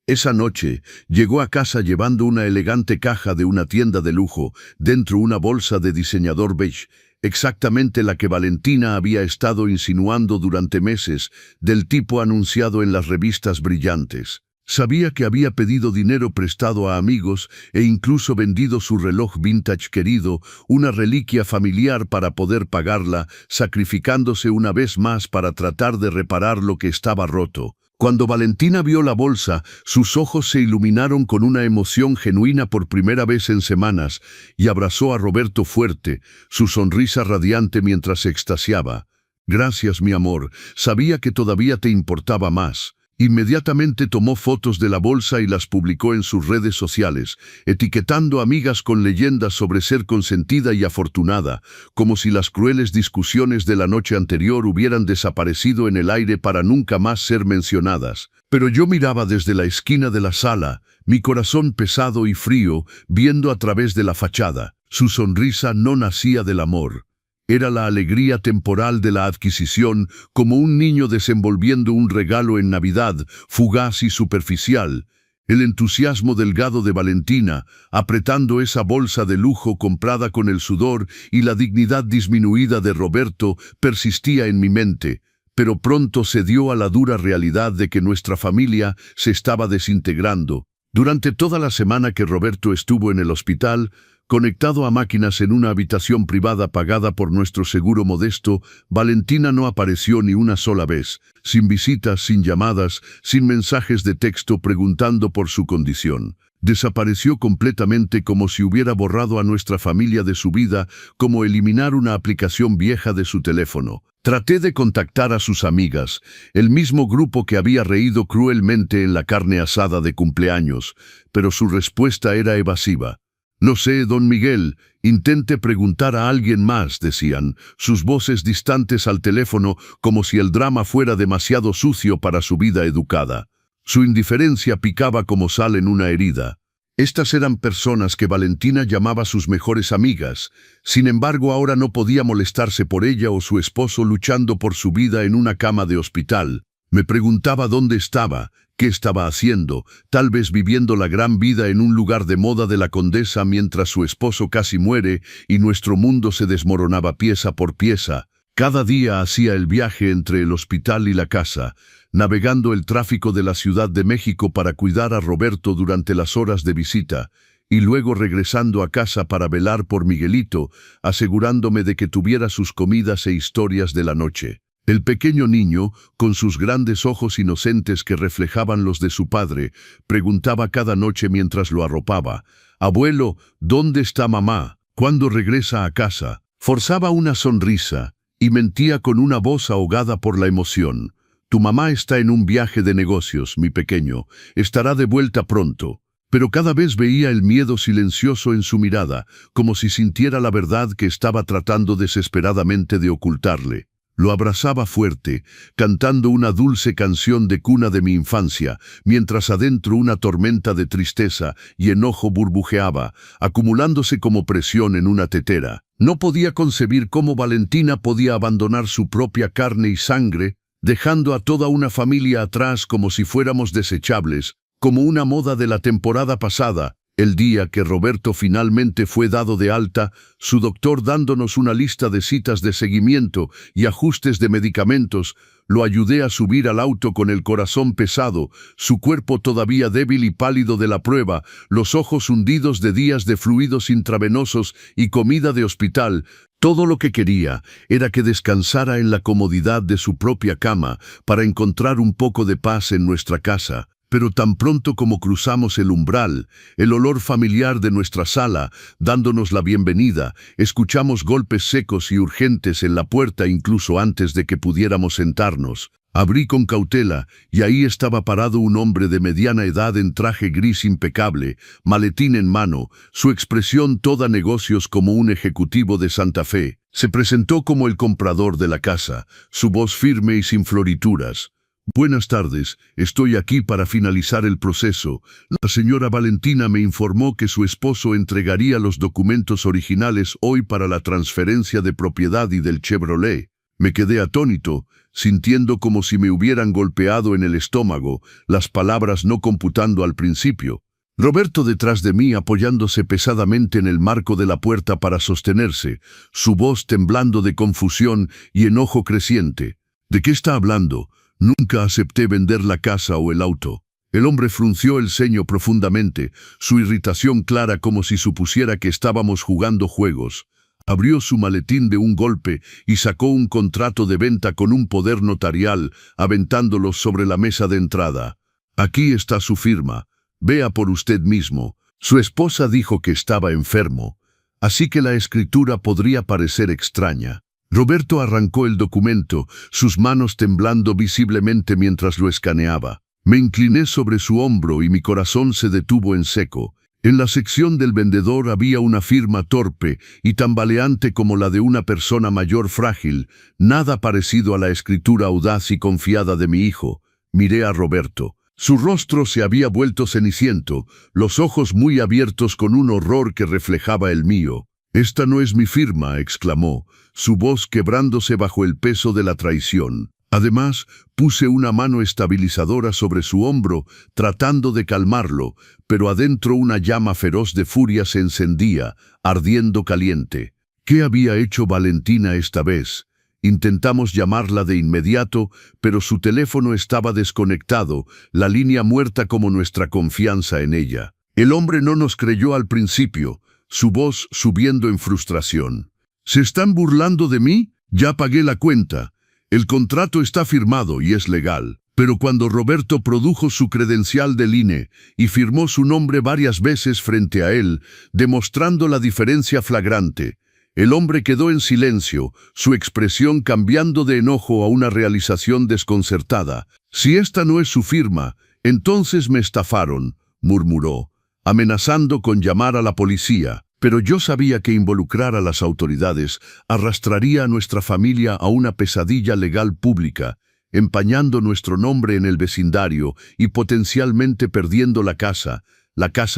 Esa noche, llegó a casa llevando una elegante caja de una tienda de lujo, dentro una bolsa de diseñador beige, exactamente la que Valentina había estado insinuando durante meses, del tipo anunciado en las revistas brillantes. Sabía que había pedido dinero prestado a amigos e incluso vendido su reloj vintage querido, una reliquia familiar para poder pagarla, sacrificándose una vez más para tratar de reparar lo que estaba roto. Cuando Valentina vio la bolsa, sus ojos se iluminaron con una emoción genuina por primera vez en semanas y abrazó a Roberto fuerte, su sonrisa radiante mientras se extasiaba. «Gracias, mi amor, sabía que todavía te importaba más». Inmediatamente tomó fotos de la bolsa y las publicó en sus redes sociales, etiquetando amigas con leyendas sobre ser consentida y afortunada, como si las crueles discusiones de la noche anterior hubieran desaparecido en el aire para nunca más ser mencionadas. Pero yo miraba desde la esquina de la sala, mi corazón pesado y frío, viendo a través de la fachada. Su sonrisa no nacía del amor. Era la alegría temporal de la adquisición, como un niño desenvolviendo un regalo en Navidad, fugaz y superficial. El entusiasmo delgado de Valentina, apretando esa bolsa de lujo comprada con el sudor, y la dignidad disminuida de Roberto persistía en mi mente. Pero pronto se dio a la dura realidad de que nuestra familia se estaba desintegrando. Durante toda la semana que Roberto estuvo en el hospital, conectado a máquinas en una habitación privada pagada por nuestro seguro modesto, Valentina no apareció ni una sola vez, sin visitas, sin llamadas, sin mensajes de texto preguntando por su condición. Desapareció completamente, como si hubiera borrado a nuestra familia de su vida, como eliminar una aplicación vieja de su teléfono. Traté de contactar a sus amigas, el mismo grupo que había reído cruelmente en la carne asada de cumpleaños, pero su respuesta era evasiva. «No sé, don Miguel, intente preguntar a alguien más», decían, sus voces distantes al teléfono, como si el drama fuera demasiado sucio para su vida educada. Su indiferencia picaba como sal en una herida. Estas eran personas que Valentina llamaba sus mejores amigas. Sin embargo, ahora no podía molestarse por ella o su esposo luchando por su vida en una cama de hospital. Me preguntaba dónde estaba, qué estaba haciendo, tal vez viviendo la gran vida en un lugar de moda de la Condesa mientras su esposo casi muere y nuestro mundo se desmoronaba pieza por pieza. Cada día hacía el viaje entre el hospital y la casa, navegando el tráfico de la Ciudad de México para cuidar a Roberto durante las horas de visita, y luego regresando a casa para velar por Miguelito, asegurándome de que tuviera sus comidas e historias de la noche. El pequeño niño, con sus grandes ojos inocentes que reflejaban los de su padre, preguntaba cada noche mientras lo arropaba: «Abuelo, ¿dónde está mamá? ¿Cuándo regresa a casa?». Forzaba una sonrisa y mentía con una voz ahogada por la emoción: «Tu mamá está en un viaje de negocios, mi pequeño. Estará de vuelta pronto». Pero cada vez veía el miedo silencioso en su mirada, como si sintiera la verdad que estaba tratando desesperadamente de ocultarle. Lo abrazaba fuerte, cantando una dulce canción de cuna de mi infancia, mientras adentro una tormenta de tristeza y enojo burbujeaba, acumulándose como presión en una tetera. No podía concebir cómo Valentina podía abandonar su propia carne y sangre, dejando a toda una familia atrás como si fuéramos desechables, como una moda de la temporada pasada. El día que Roberto finalmente fue dado de alta, su doctor dándonos una lista de citas de seguimiento y ajustes de medicamentos, lo ayudé a subir al auto con el corazón pesado, su cuerpo todavía débil y pálido de la prueba, los ojos hundidos de días de fluidos intravenosos y comida de hospital. Todo lo que quería era que descansara en la comodidad de su propia cama para encontrar un poco de paz en nuestra casa. Pero tan pronto como cruzamos el umbral, el olor familiar de nuestra sala, dándonos la bienvenida, escuchamos golpes secos y urgentes en la puerta incluso antes de que pudiéramos sentarnos. Abrí con cautela, y ahí estaba parado un hombre de mediana edad en traje gris impecable, maletín en mano, su expresión toda negocios como un ejecutivo de Santa Fe. Se presentó como el comprador de la casa, su voz firme y sin florituras. «Buenas tardes, estoy aquí para finalizar el proceso. La señora Valentina me informó que su esposo entregaría los documentos originales hoy para la transferencia de propiedad y del Chevrolet». Me quedé atónito, sintiendo como si me hubieran golpeado en el estómago, las palabras no computando al principio. Roberto detrás de mí apoyándose pesadamente en el marco de la puerta para sostenerse, su voz temblando de confusión y enojo creciente. «¿De qué está hablando? Nunca acepté vender la casa o el auto». El hombre frunció el ceño profundamente, su irritación clara como si supusiera que estábamos jugando juegos. Abrió su maletín de un golpe y sacó un contrato de venta con un poder notarial, aventándolos sobre la mesa de entrada. «Aquí está su firma. Vea por usted mismo». Su esposa dijo que estaba enfermo, así que la escritura podría parecer extraña. Roberto arrancó el documento, sus manos temblando visiblemente mientras lo escaneaba. Me incliné sobre su hombro y mi corazón se detuvo en seco. En la sección del vendedor había una firma torpe y tambaleante como la de una persona mayor frágil, nada parecido a la escritura audaz y confiada de mi hijo. Miré a Roberto. Su rostro se había vuelto ceniciento, los ojos muy abiertos con un horror que reflejaba el mío. «Esta no es mi firma», exclamó, su voz quebrándose bajo el peso de la traición. Además, puse una mano estabilizadora sobre su hombro, tratando de calmarlo, pero adentro una llama feroz de furia se encendía, ardiendo caliente. ¿Qué había hecho Valentina esta vez? Intentamos llamarla de inmediato, pero su teléfono estaba desconectado, la línea muerta como nuestra confianza en ella. El hombre no nos creyó al principio, su voz subiendo en frustración. «¿Se están burlando de mí? Ya pagué la cuenta. El contrato está firmado y es legal». Pero cuando Roberto produjo su credencial del INE y firmó su nombre varias veces frente a él, demostrando la diferencia flagrante, el hombre quedó en silencio, su expresión cambiando de enojo a una realización desconcertada. «Si esta no es su firma, entonces me estafaron», murmuró, amenazando con llamar a la policía. Pero yo sabía que involucrar a las autoridades arrastraría a nuestra familia a una pesadilla legal pública, empañando nuestro nombre en el vecindario y potencialmente perdiendo la casa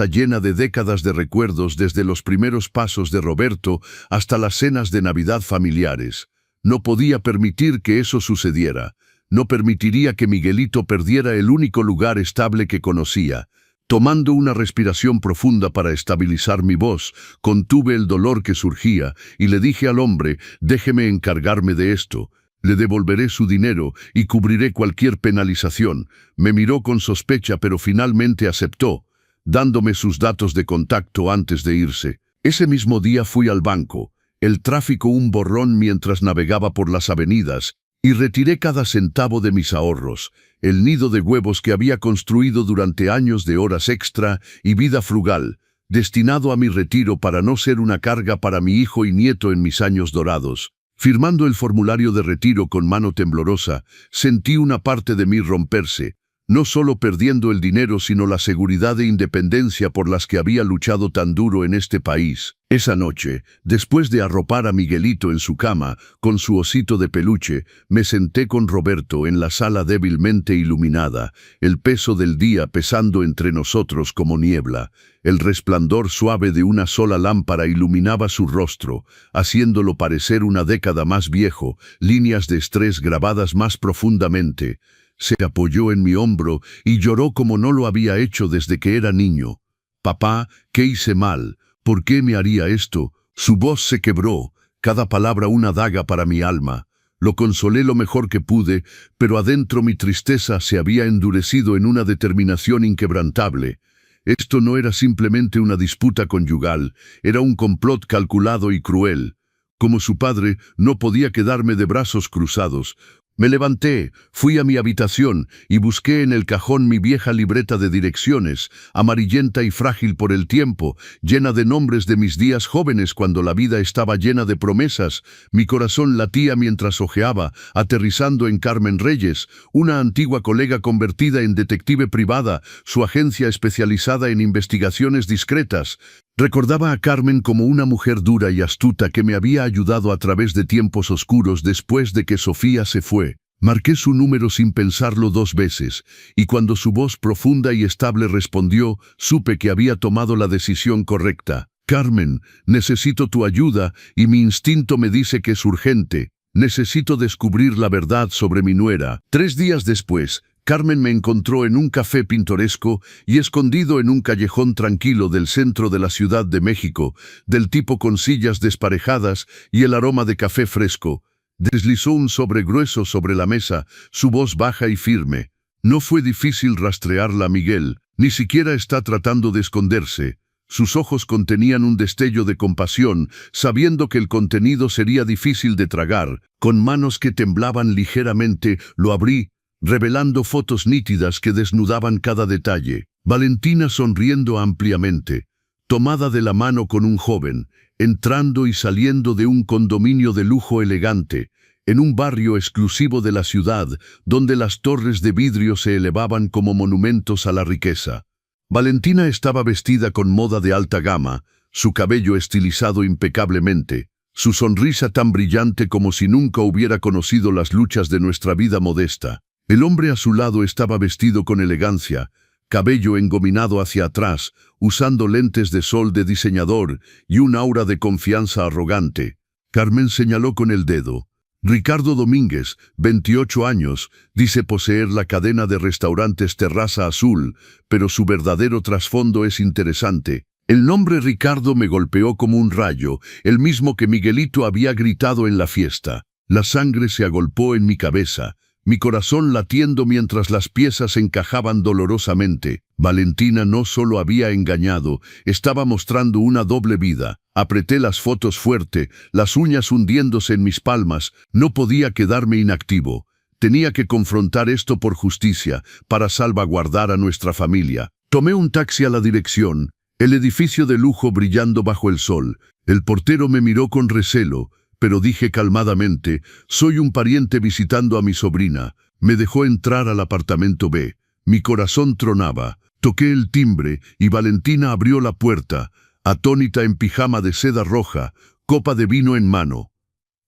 llena de décadas de recuerdos desde los primeros pasos de Roberto hasta las cenas de Navidad familiares. No podía permitir que eso sucediera. No permitiría que Miguelito perdiera el único lugar estable que conocía. Tomando una respiración profunda para estabilizar mi voz, contuve el dolor que surgía y le dije al hombre: «Déjeme encargarme de esto. Le devolveré su dinero y cubriré cualquier penalización». Me miró con sospecha, pero finalmente aceptó, dándome sus datos de contacto antes de irse. Ese mismo día fui al banco, el tráfico un borrón mientras navegaba por las avenidas, y retiré cada centavo de mis ahorros, el nido de huevos que había construido durante años de horas extra y vida frugal, destinado a mi retiro para no ser una carga para mi hijo y nieto en mis años dorados. Firmando el formulario de retiro con mano temblorosa, sentí una parte de mí romperse, no solo perdiendo el dinero sino la seguridad e independencia por las que había luchado tan duro en este país. Esa noche, después de arropar a Miguelito en su cama, con su osito de peluche, me senté con Roberto en la sala débilmente iluminada, el peso del día pesando entre nosotros como niebla. El resplandor suave de una sola lámpara iluminaba su rostro, haciéndolo parecer una década más viejo, líneas de estrés grabadas más profundamente. Se apoyó en mi hombro y lloró como no lo había hecho desde que era niño. «Papá, ¿qué hice mal? ¿Por qué me haría esto?». Su voz se quebró, cada palabra una daga para mi alma. Lo consolé lo mejor que pude, pero adentro mi tristeza se había endurecido en una determinación inquebrantable. Esto no era simplemente una disputa conyugal, era un complot calculado y cruel. Como su padre, no podía quedarme de brazos cruzados. Me levanté, fui a mi habitación y busqué en el cajón mi vieja libreta de direcciones, amarillenta y frágil por el tiempo, llena de nombres de mis días jóvenes cuando la vida estaba llena de promesas. Mi corazón latía mientras hojeaba, aterrizando en Carmen Reyes, una antigua colega convertida en detective privada, su agencia especializada en investigaciones discretas. Recordaba a Carmen como una mujer dura y astuta que me había ayudado a través de tiempos oscuros después de que Sofía se fue. Marqué su número sin pensarlo 2 veces, y cuando su voz profunda y estable respondió, supe que había tomado la decisión correcta. Carmen, necesito tu ayuda y mi instinto me dice que es urgente. Necesito descubrir la verdad sobre mi nuera. 3 días después, Carmen me encontró en un café pintoresco y escondido en un callejón tranquilo del centro de la Ciudad de México, del tipo con sillas desparejadas y el aroma de café fresco. Deslizó un sobre grueso sobre la mesa, su voz baja y firme. No fue difícil rastrearla, Miguel, ni siquiera está tratando de esconderse. Sus ojos contenían un destello de compasión, sabiendo que el contenido sería difícil de tragar. Con manos que temblaban ligeramente, lo abrí, revelando fotos nítidas que desnudaban cada detalle. Valentina sonriendo ampliamente, tomada de la mano con un joven, entrando y saliendo de un condominio de lujo elegante, en un barrio exclusivo de la ciudad, donde las torres de vidrio se elevaban como monumentos a la riqueza. Valentina estaba vestida con moda de alta gama, su cabello estilizado impecablemente, su sonrisa tan brillante como si nunca hubiera conocido las luchas de nuestra vida modesta. El hombre a su lado estaba vestido con elegancia, cabello engominado hacia atrás, usando lentes de sol de diseñador y un aura de confianza arrogante. Carmen señaló con el dedo. Ricardo Domínguez, 28 años, dice poseer la cadena de restaurantes Terraza Azul, pero su verdadero trasfondo es interesante. El nombre Ricardo me golpeó como un rayo, el mismo que Miguelito había gritado en la fiesta. La sangre se agolpó en mi cabeza, mi corazón latiendo mientras las piezas encajaban dolorosamente. Valentina no solo había engañado, estaba mostrando una doble vida. Apreté las fotos fuerte, las uñas hundiéndose en mis palmas. No podía quedarme inactivo. Tenía que confrontar esto por justicia, para salvaguardar a nuestra familia. Tomé un taxi a la dirección, el edificio de lujo brillando bajo el sol. El portero me miró con recelo, pero dije calmadamente, soy un pariente visitando a mi sobrina. Me dejó entrar al apartamento B. Mi corazón tronaba. Toqué el timbre y Valentina abrió la puerta, atónita en pijama de seda roja, copa de vino en mano.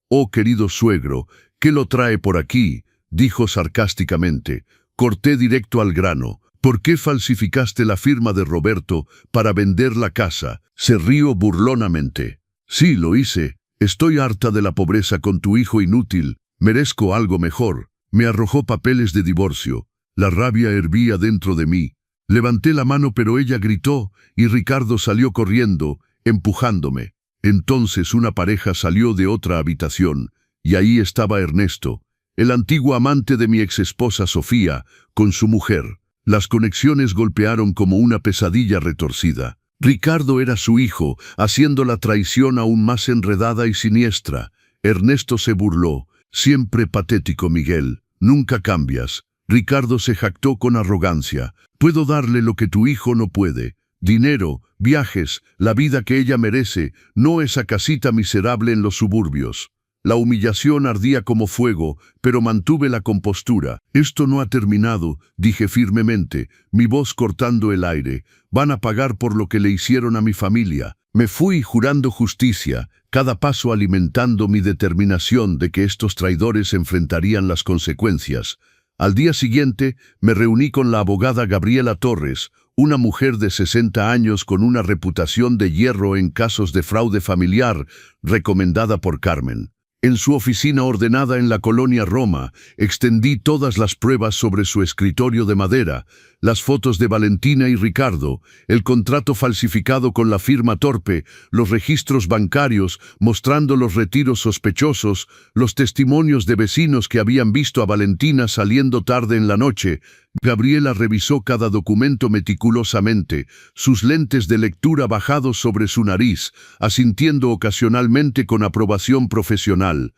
«Oh, querido suegro, ¿qué lo trae por aquí?», dijo sarcásticamente. Corté directo al grano. «¿Por qué falsificaste la firma de Roberto para vender la casa?», se rió burlonamente. «Sí, lo hice. Estoy harta de la pobreza con tu hijo inútil. Merezco algo mejor». Me arrojó papeles de divorcio. La rabia hervía dentro de mí. Levanté la mano pero ella gritó y Ricardo salió corriendo, empujándome. Entonces una pareja salió de otra habitación y ahí estaba Ernesto, el antiguo amante de mi exesposa Sofía, con su mujer. Las conexiones golpearon como una pesadilla retorcida. Ricardo era su hijo, haciendo la traición aún más enredada y siniestra. Ernesto se burló. «Siempre patético, Miguel. Nunca cambias». Ricardo se jactó con arrogancia. «Puedo darle lo que tu hijo no puede. Dinero, viajes, la vida que ella merece, no esa casita miserable en los suburbios». La humillación ardía como fuego, pero mantuve la compostura. «Esto no ha terminado», dije firmemente, mi voz cortando el aire. «Van a pagar por lo que le hicieron a mi familia». Me fui jurando justicia, cada paso alimentando mi determinación de que estos traidores enfrentarían las consecuencias. Al día siguiente, me reuní con la abogada Gabriela Torres, una mujer de 60 años con una reputación de hierro en casos de fraude familiar, recomendada por Carmen. En su oficina ordenada en la colonia Roma, extendí todas las pruebas sobre su escritorio de madera, las fotos de Valentina y Ricardo, el contrato falsificado con la firma torpe, los registros bancarios mostrando los retiros sospechosos, los testimonios de vecinos que habían visto a Valentina saliendo tarde en la noche. Gabriela revisó cada documento meticulosamente, sus lentes de lectura bajados sobre su nariz, asintiendo ocasionalmente con aprobación profesional.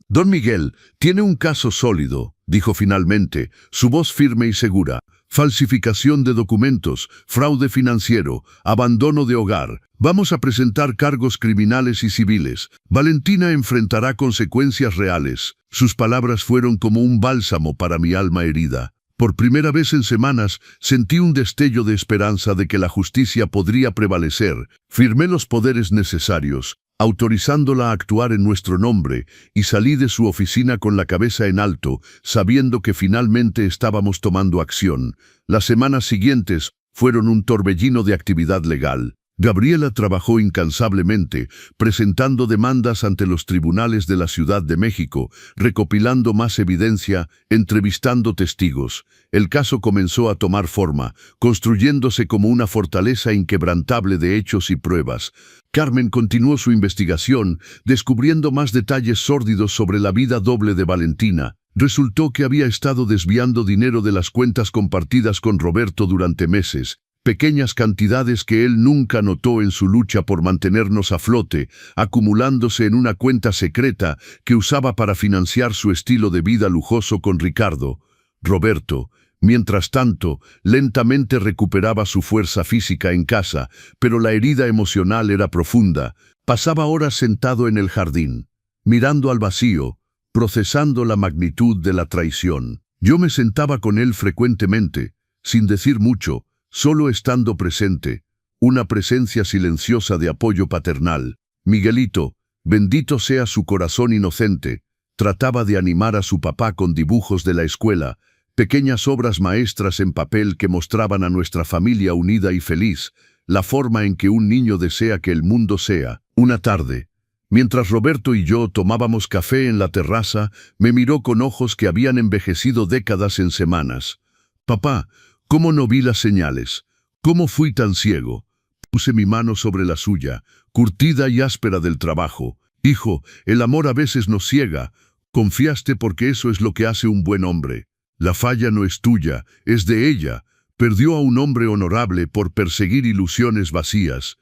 «Don Miguel, tiene un caso sólido», dijo finalmente, su voz firme y segura. «Falsificación de documentos, fraude financiero, abandono de hogar. Vamos a presentar cargos criminales y civiles. Valentina enfrentará consecuencias reales». Sus palabras fueron como un bálsamo para mi alma herida. Por primera vez en semanas sentí un destello de esperanza de que la justicia podría prevalecer. Firmé los poderes necesarios, autorizándola a actuar en nuestro nombre, y salí de su oficina con la cabeza en alto, sabiendo que finalmente estábamos tomando acción. Las semanas siguientes fueron un torbellino de actividad legal. Gabriela trabajó incansablemente, presentando demandas ante los tribunales de la Ciudad de México, recopilando más evidencia, entrevistando testigos. El caso comenzó a tomar forma, construyéndose como una fortaleza inquebrantable de hechos y pruebas. Carmen continuó su investigación, descubriendo más detalles sórdidos sobre la vida doble de Valentina. Resultó que había estado desviando dinero de las cuentas compartidas con Roberto durante meses. Pequeñas cantidades que él nunca notó en su lucha por mantenernos a flote, acumulándose en una cuenta secreta que usaba para financiar su estilo de vida lujoso con Ricardo. Roberto, mientras tanto, lentamente recuperaba su fuerza física en casa, pero la herida emocional era profunda. Pasaba horas sentado en el jardín, mirando al vacío, procesando la magnitud de la traición. Yo me sentaba con él frecuentemente, sin decir mucho, solo estando presente, una presencia silenciosa de apoyo paternal. Miguelito, bendito sea su corazón inocente, trataba de animar a su papá con dibujos de la escuela, pequeñas obras maestras en papel que mostraban a nuestra familia unida y feliz, la forma en que un niño desea que el mundo sea. Una tarde, mientras Roberto y yo tomábamos café en la terraza, me miró con ojos que habían envejecido décadas en semanas. «Papá, ¿cómo no vi las señales? ¿Cómo fui tan ciego?» Puse mi mano sobre la suya, curtida y áspera del trabajo. «Hijo, el amor a veces nos ciega. Confiaste porque eso es lo que hace un buen hombre. La falla no es tuya, es de ella. Perdió a un hombre honorable por perseguir ilusiones vacías».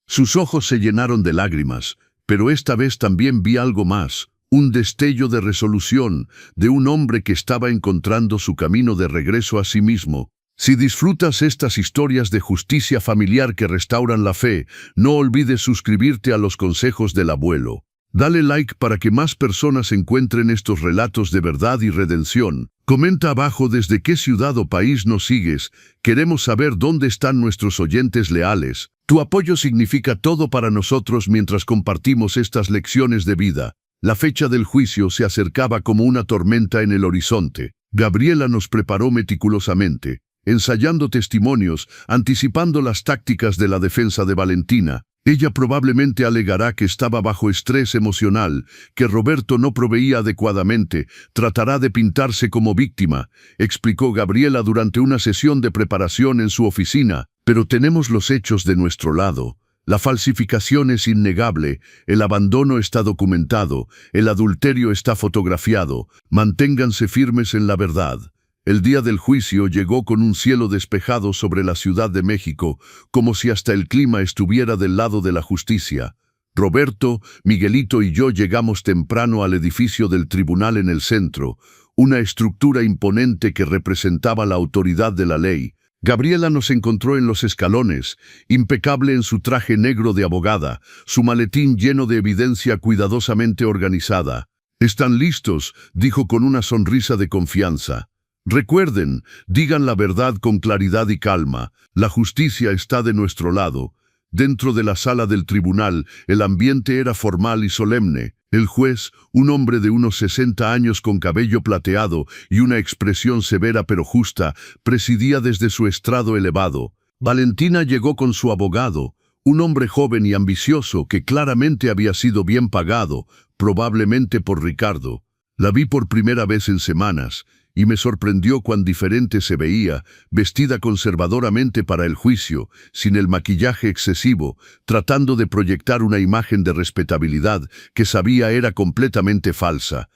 Sus ojos se llenaron de lágrimas, pero esta vez también vi algo más. Un destello de resolución, de un hombre que estaba encontrando su camino de regreso a sí mismo. Si disfrutas estas historias de justicia familiar que restauran la fe, no olvides suscribirte a los consejos del abuelo. Dale like para que más personas encuentren estos relatos de verdad y redención. Comenta abajo desde qué ciudad o país nos sigues. Queremos saber dónde están nuestros oyentes leales. Tu apoyo significa todo para nosotros mientras compartimos estas lecciones de vida. La fecha del juicio se acercaba como una tormenta en el horizonte. Gabriela nos preparó meticulosamente, ensayando testimonios, anticipando las tácticas de la defensa de Valentina. Ella probablemente alegará que estaba bajo estrés emocional, que Roberto no proveía adecuadamente, tratará de pintarse como víctima, explicó Gabriela durante una sesión de preparación en su oficina. Pero tenemos los hechos de nuestro lado. La falsificación es innegable, el abandono está documentado, el adulterio está fotografiado. Manténganse firmes en la verdad. El día del juicio llegó con un cielo despejado sobre la Ciudad de México, como si hasta el clima estuviera del lado de la justicia. Roberto, Miguelito y yo llegamos temprano al edificio del tribunal en el centro, una estructura imponente que representaba la autoridad de la ley. Gabriela nos encontró en los escalones, impecable en su traje negro de abogada, su maletín lleno de evidencia cuidadosamente organizada. «¿Están listos?», dijo con una sonrisa de confianza. «Recuerden, digan la verdad con claridad y calma. La justicia está de nuestro lado». Dentro de la sala del tribunal, el ambiente era formal y solemne. El juez, un hombre de unos 60 años con cabello plateado y una expresión severa pero justa, presidía desde su estrado elevado. Valentina llegó con su abogado, un hombre joven y ambicioso que claramente había sido bien pagado, probablemente por Ricardo. La vi por primera vez en semanas, y me sorprendió cuán diferente se veía, vestida conservadoramente para el juicio, sin el maquillaje excesivo, tratando de proyectar una imagen de respetabilidad que sabía era completamente falsa.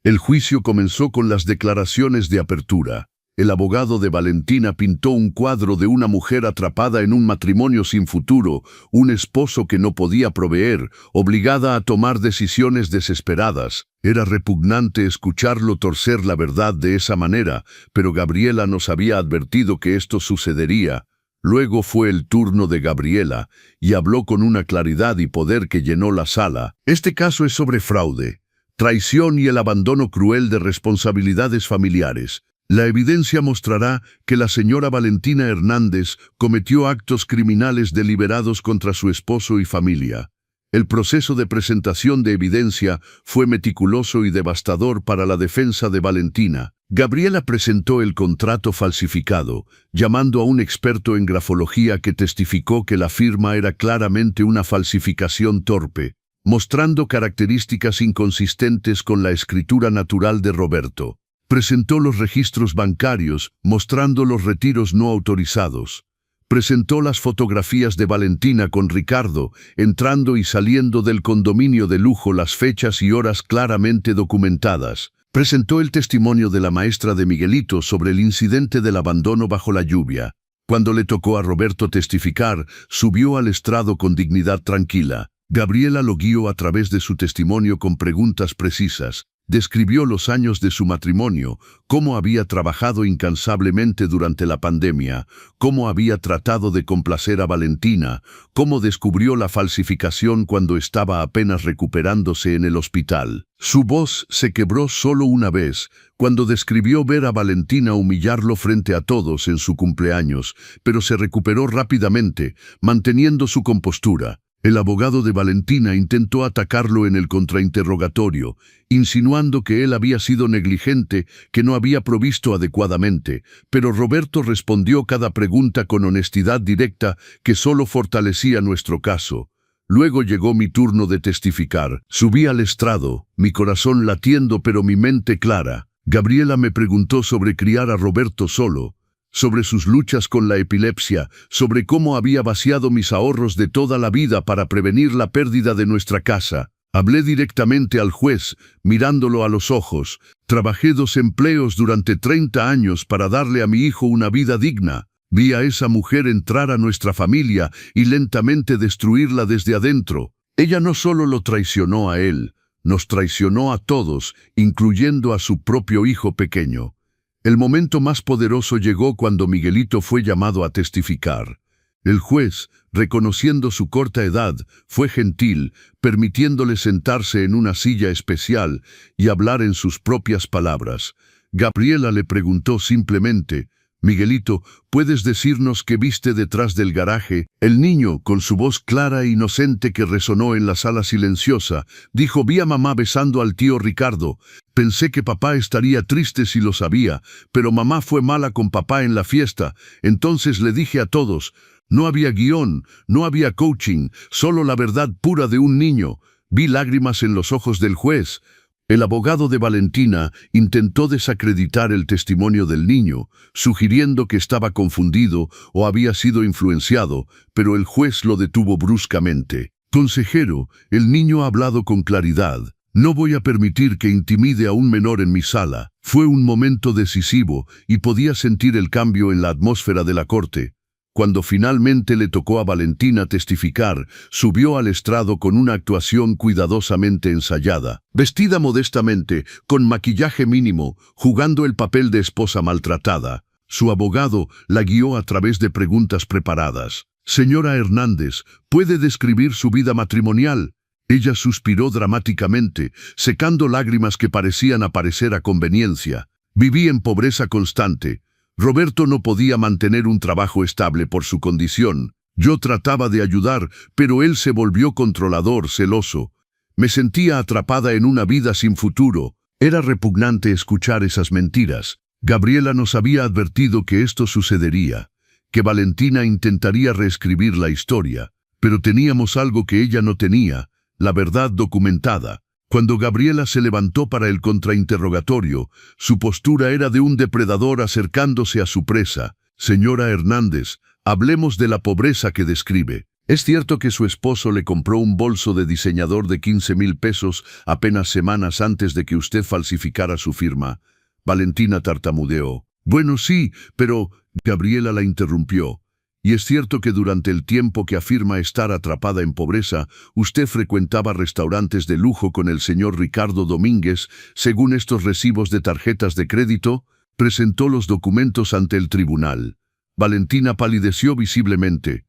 El juicio comenzó con las declaraciones de apertura. El abogado de Valentina pintó un cuadro de una mujer atrapada en un matrimonio sin futuro, un esposo que no podía proveer, obligada a tomar decisiones desesperadas. Era repugnante escucharlo torcer la verdad de esa manera, pero Gabriela nos había advertido que esto sucedería. Luego fue el turno de Gabriela, y habló con una claridad y poder que llenó la sala. Este caso es sobre fraude, traición y el abandono cruel de responsabilidades familiares. La evidencia mostrará que la señora Valentina Hernández cometió actos criminales deliberados contra su esposo y familia. El proceso de presentación de evidencia fue meticuloso y devastador para la defensa de Valentina. Gabriela presentó el contrato falsificado, llamando a un experto en grafología que testificó que la firma era claramente una falsificación torpe, mostrando características inconsistentes con la escritura natural de Roberto. Presentó los registros bancarios, mostrando los retiros no autorizados. Presentó las fotografías de Valentina con Ricardo, entrando y saliendo del condominio de lujo, las fechas y horas claramente documentadas. Presentó el testimonio de la maestra de Miguelito sobre el incidente del abandono bajo la lluvia. Cuando le tocó a Roberto testificar, subió al estrado con dignidad tranquila. Gabriela lo guió a través de su testimonio con preguntas precisas. Describió los años de su matrimonio, cómo había trabajado incansablemente durante la pandemia, cómo había tratado de complacer a Valentina, cómo descubrió la falsificación cuando estaba apenas recuperándose en el hospital. Su voz se quebró solo una vez, cuando describió ver a Valentina humillarlo frente a todos en su cumpleaños, pero se recuperó rápidamente, manteniendo su compostura. El abogado de Valentina intentó atacarlo en el contrainterrogatorio, insinuando que él había sido negligente, que no había provisto adecuadamente, pero Roberto respondió cada pregunta con honestidad directa que solo fortalecía nuestro caso. Luego llegó mi turno de testificar. Subí al estrado, mi corazón latiendo pero mi mente clara. Gabriela me preguntó sobre criar a Roberto solo, sobre sus luchas con la epilepsia, sobre cómo había vaciado mis ahorros de toda la vida para prevenir la pérdida de nuestra casa. Hablé directamente al juez, mirándolo a los ojos. Trabajé 2 empleos durante 30 años para darle a mi hijo una vida digna. Vi a esa mujer entrar a nuestra familia y lentamente destruirla desde adentro. Ella no solo lo traicionó a él, nos traicionó a todos, incluyendo a su propio hijo pequeño. El momento más poderoso llegó cuando Miguelito fue llamado a testificar. El juez, reconociendo su corta edad, fue gentil, permitiéndole sentarse en una silla especial y hablar en sus propias palabras. Gabriela le preguntó simplemente: «Miguelito, ¿puedes decirnos qué viste detrás del garaje?» El niño, con su voz clara e inocente que resonó en la sala silenciosa, dijo: «Vi a mamá besando al tío Ricardo. Pensé que papá estaría triste si lo sabía, pero mamá fue mala con papá en la fiesta. Entonces le dije a todos, no había guión, no había coaching, solo la verdad pura de un niño». Vi lágrimas en los ojos del juez. El abogado de Valentina intentó desacreditar el testimonio del niño, sugiriendo que estaba confundido o había sido influenciado, pero el juez lo detuvo bruscamente. «Consejero, el niño ha hablado con claridad. No voy a permitir que intimide a un menor en mi sala». Fue un momento decisivo y podía sentir el cambio en la atmósfera de la corte. Cuando finalmente le tocó a Valentina testificar, subió al estrado con una actuación cuidadosamente ensayada. Vestida modestamente, con maquillaje mínimo, jugando el papel de esposa maltratada, su abogado la guió a través de preguntas preparadas. «Señora Hernández, ¿puede describir su vida matrimonial?» Ella suspiró dramáticamente, secando lágrimas que parecían aparecer a conveniencia. «Viví en pobreza constante. Roberto no podía mantener un trabajo estable por su condición. Yo trataba de ayudar, pero él se volvió controlador, celoso. Me sentía atrapada en una vida sin futuro». Era repugnante escuchar esas mentiras. Gabriela nos había advertido que esto sucedería, que Valentina intentaría reescribir la historia, pero teníamos algo que ella no tenía, la verdad documentada. Cuando Gabriela se levantó para el contrainterrogatorio, su postura era de un depredador acercándose a su presa. «Señora Hernández, hablemos de la pobreza que describe. ¿Es cierto que su esposo le compró un bolso de diseñador de 15,000 pesos apenas semanas antes de que usted falsificara su firma?» Valentina tartamudeó. Bueno, sí, pero Gabriela la interrumpió. Y es cierto que durante el tiempo que afirma estar atrapada en pobreza, usted frecuentaba restaurantes de lujo con el señor Ricardo Domínguez, según estos recibos de tarjetas de crédito. Presentó los documentos ante el tribunal. Valentina palideció visiblemente.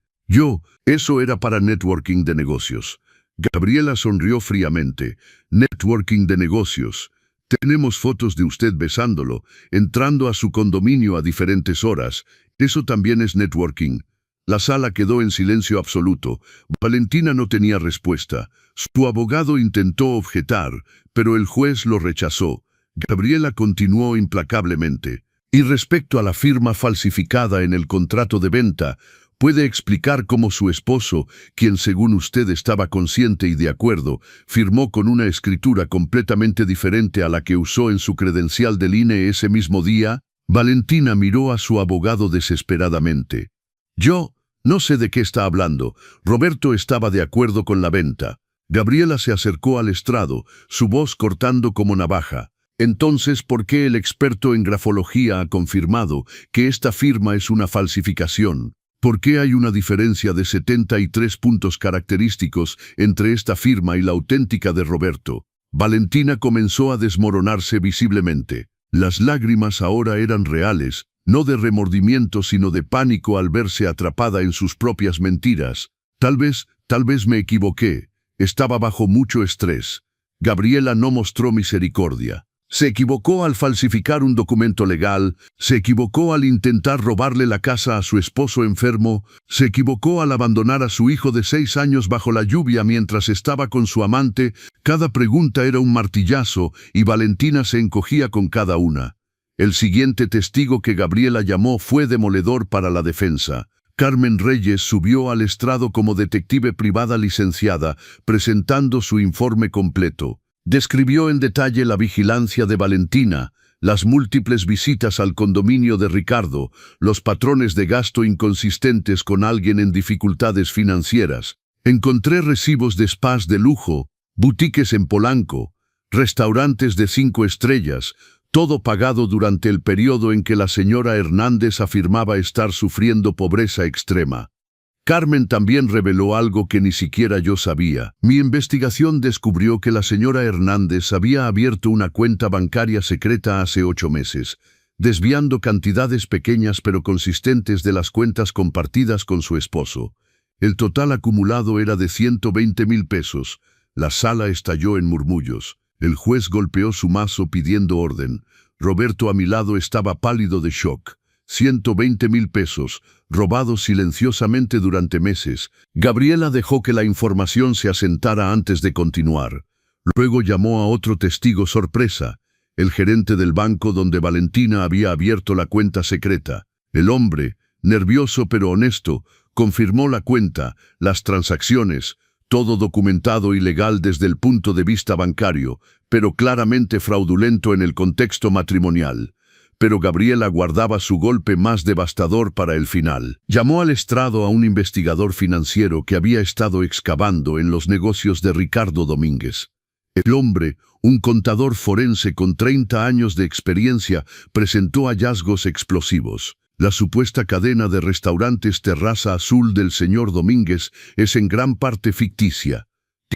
Eso era para networking de negocios. Gabriela sonrió fríamente. Networking de negocios. Tenemos fotos de usted besándolo, entrando a su condominio a diferentes horas. Eso también es networking. La sala quedó en silencio absoluto. Valentina no tenía respuesta. Su abogado intentó objetar, pero el juez lo rechazó. Gabriela continuó implacablemente. Y respecto a la firma falsificada en el contrato de venta, ¿puede explicar cómo su esposo, quien según usted estaba consciente y de acuerdo, firmó con una escritura completamente diferente a la que usó en su credencial del INE ese mismo día? Valentina miró a su abogado desesperadamente. Yo no sé de qué está hablando. Roberto estaba de acuerdo con la venta. Gabriela se acercó al estrado, su voz cortando como navaja. Entonces, ¿por qué el experto en grafología ha confirmado que esta firma es una falsificación? ¿Por qué hay una diferencia de 73 puntos característicos entre esta firma y la auténtica de Roberto? Valentina comenzó a desmoronarse visiblemente. Las lágrimas ahora eran reales, no de remordimiento sino de pánico al verse atrapada en sus propias mentiras. Tal vez me equivoqué. Estaba bajo mucho estrés. Gabriela no mostró misericordia. Se equivocó al falsificar un documento legal, se equivocó al intentar robarle la casa a su esposo enfermo, se equivocó al abandonar a su hijo de 6 años bajo la lluvia mientras estaba con su amante. Cada pregunta era un martillazo y Valentina se encogía con cada una. El siguiente testigo que Gabriela llamó fue demoledor para la defensa. Carmen Reyes subió al estrado como detective privada licenciada, presentando su informe completo. Describió en detalle la vigilancia de Valentina, las múltiples visitas al condominio de Ricardo, los patrones de gasto inconsistentes con alguien en dificultades financieras. Encontré recibos de spas de lujo, boutiques en Polanco, restaurantes de 5 estrellas, todo pagado durante el periodo en que la señora Hernández afirmaba estar sufriendo pobreza extrema. Carmen también reveló algo que ni siquiera yo sabía. Mi investigación descubrió que la señora Hernández había abierto una cuenta bancaria secreta hace 8 meses, desviando cantidades pequeñas pero consistentes de las cuentas compartidas con su esposo. El total acumulado era de 120,000 pesos. La sala estalló en murmullos. El juez golpeó su mazo pidiendo orden. Roberto a mi lado estaba pálido de shock. 120,000 pesos, robados silenciosamente durante meses. Gabriela dejó que la información se asentara antes de continuar. Luego llamó a otro testigo sorpresa, el gerente del banco donde Valentina había abierto la cuenta secreta. El hombre, nervioso pero honesto, confirmó la cuenta, las transacciones, todo documentado y legal desde el punto de vista bancario, pero claramente fraudulento en el contexto matrimonial. Pero Gabriela guardaba su golpe más devastador para el final. Llamó al estrado a un investigador financiero que había estado excavando en los negocios de Ricardo Domínguez. El hombre, un contador forense con 30 años de experiencia, presentó hallazgos explosivos. La supuesta cadena de restaurantes Terraza Azul del señor Domínguez es en gran parte ficticia.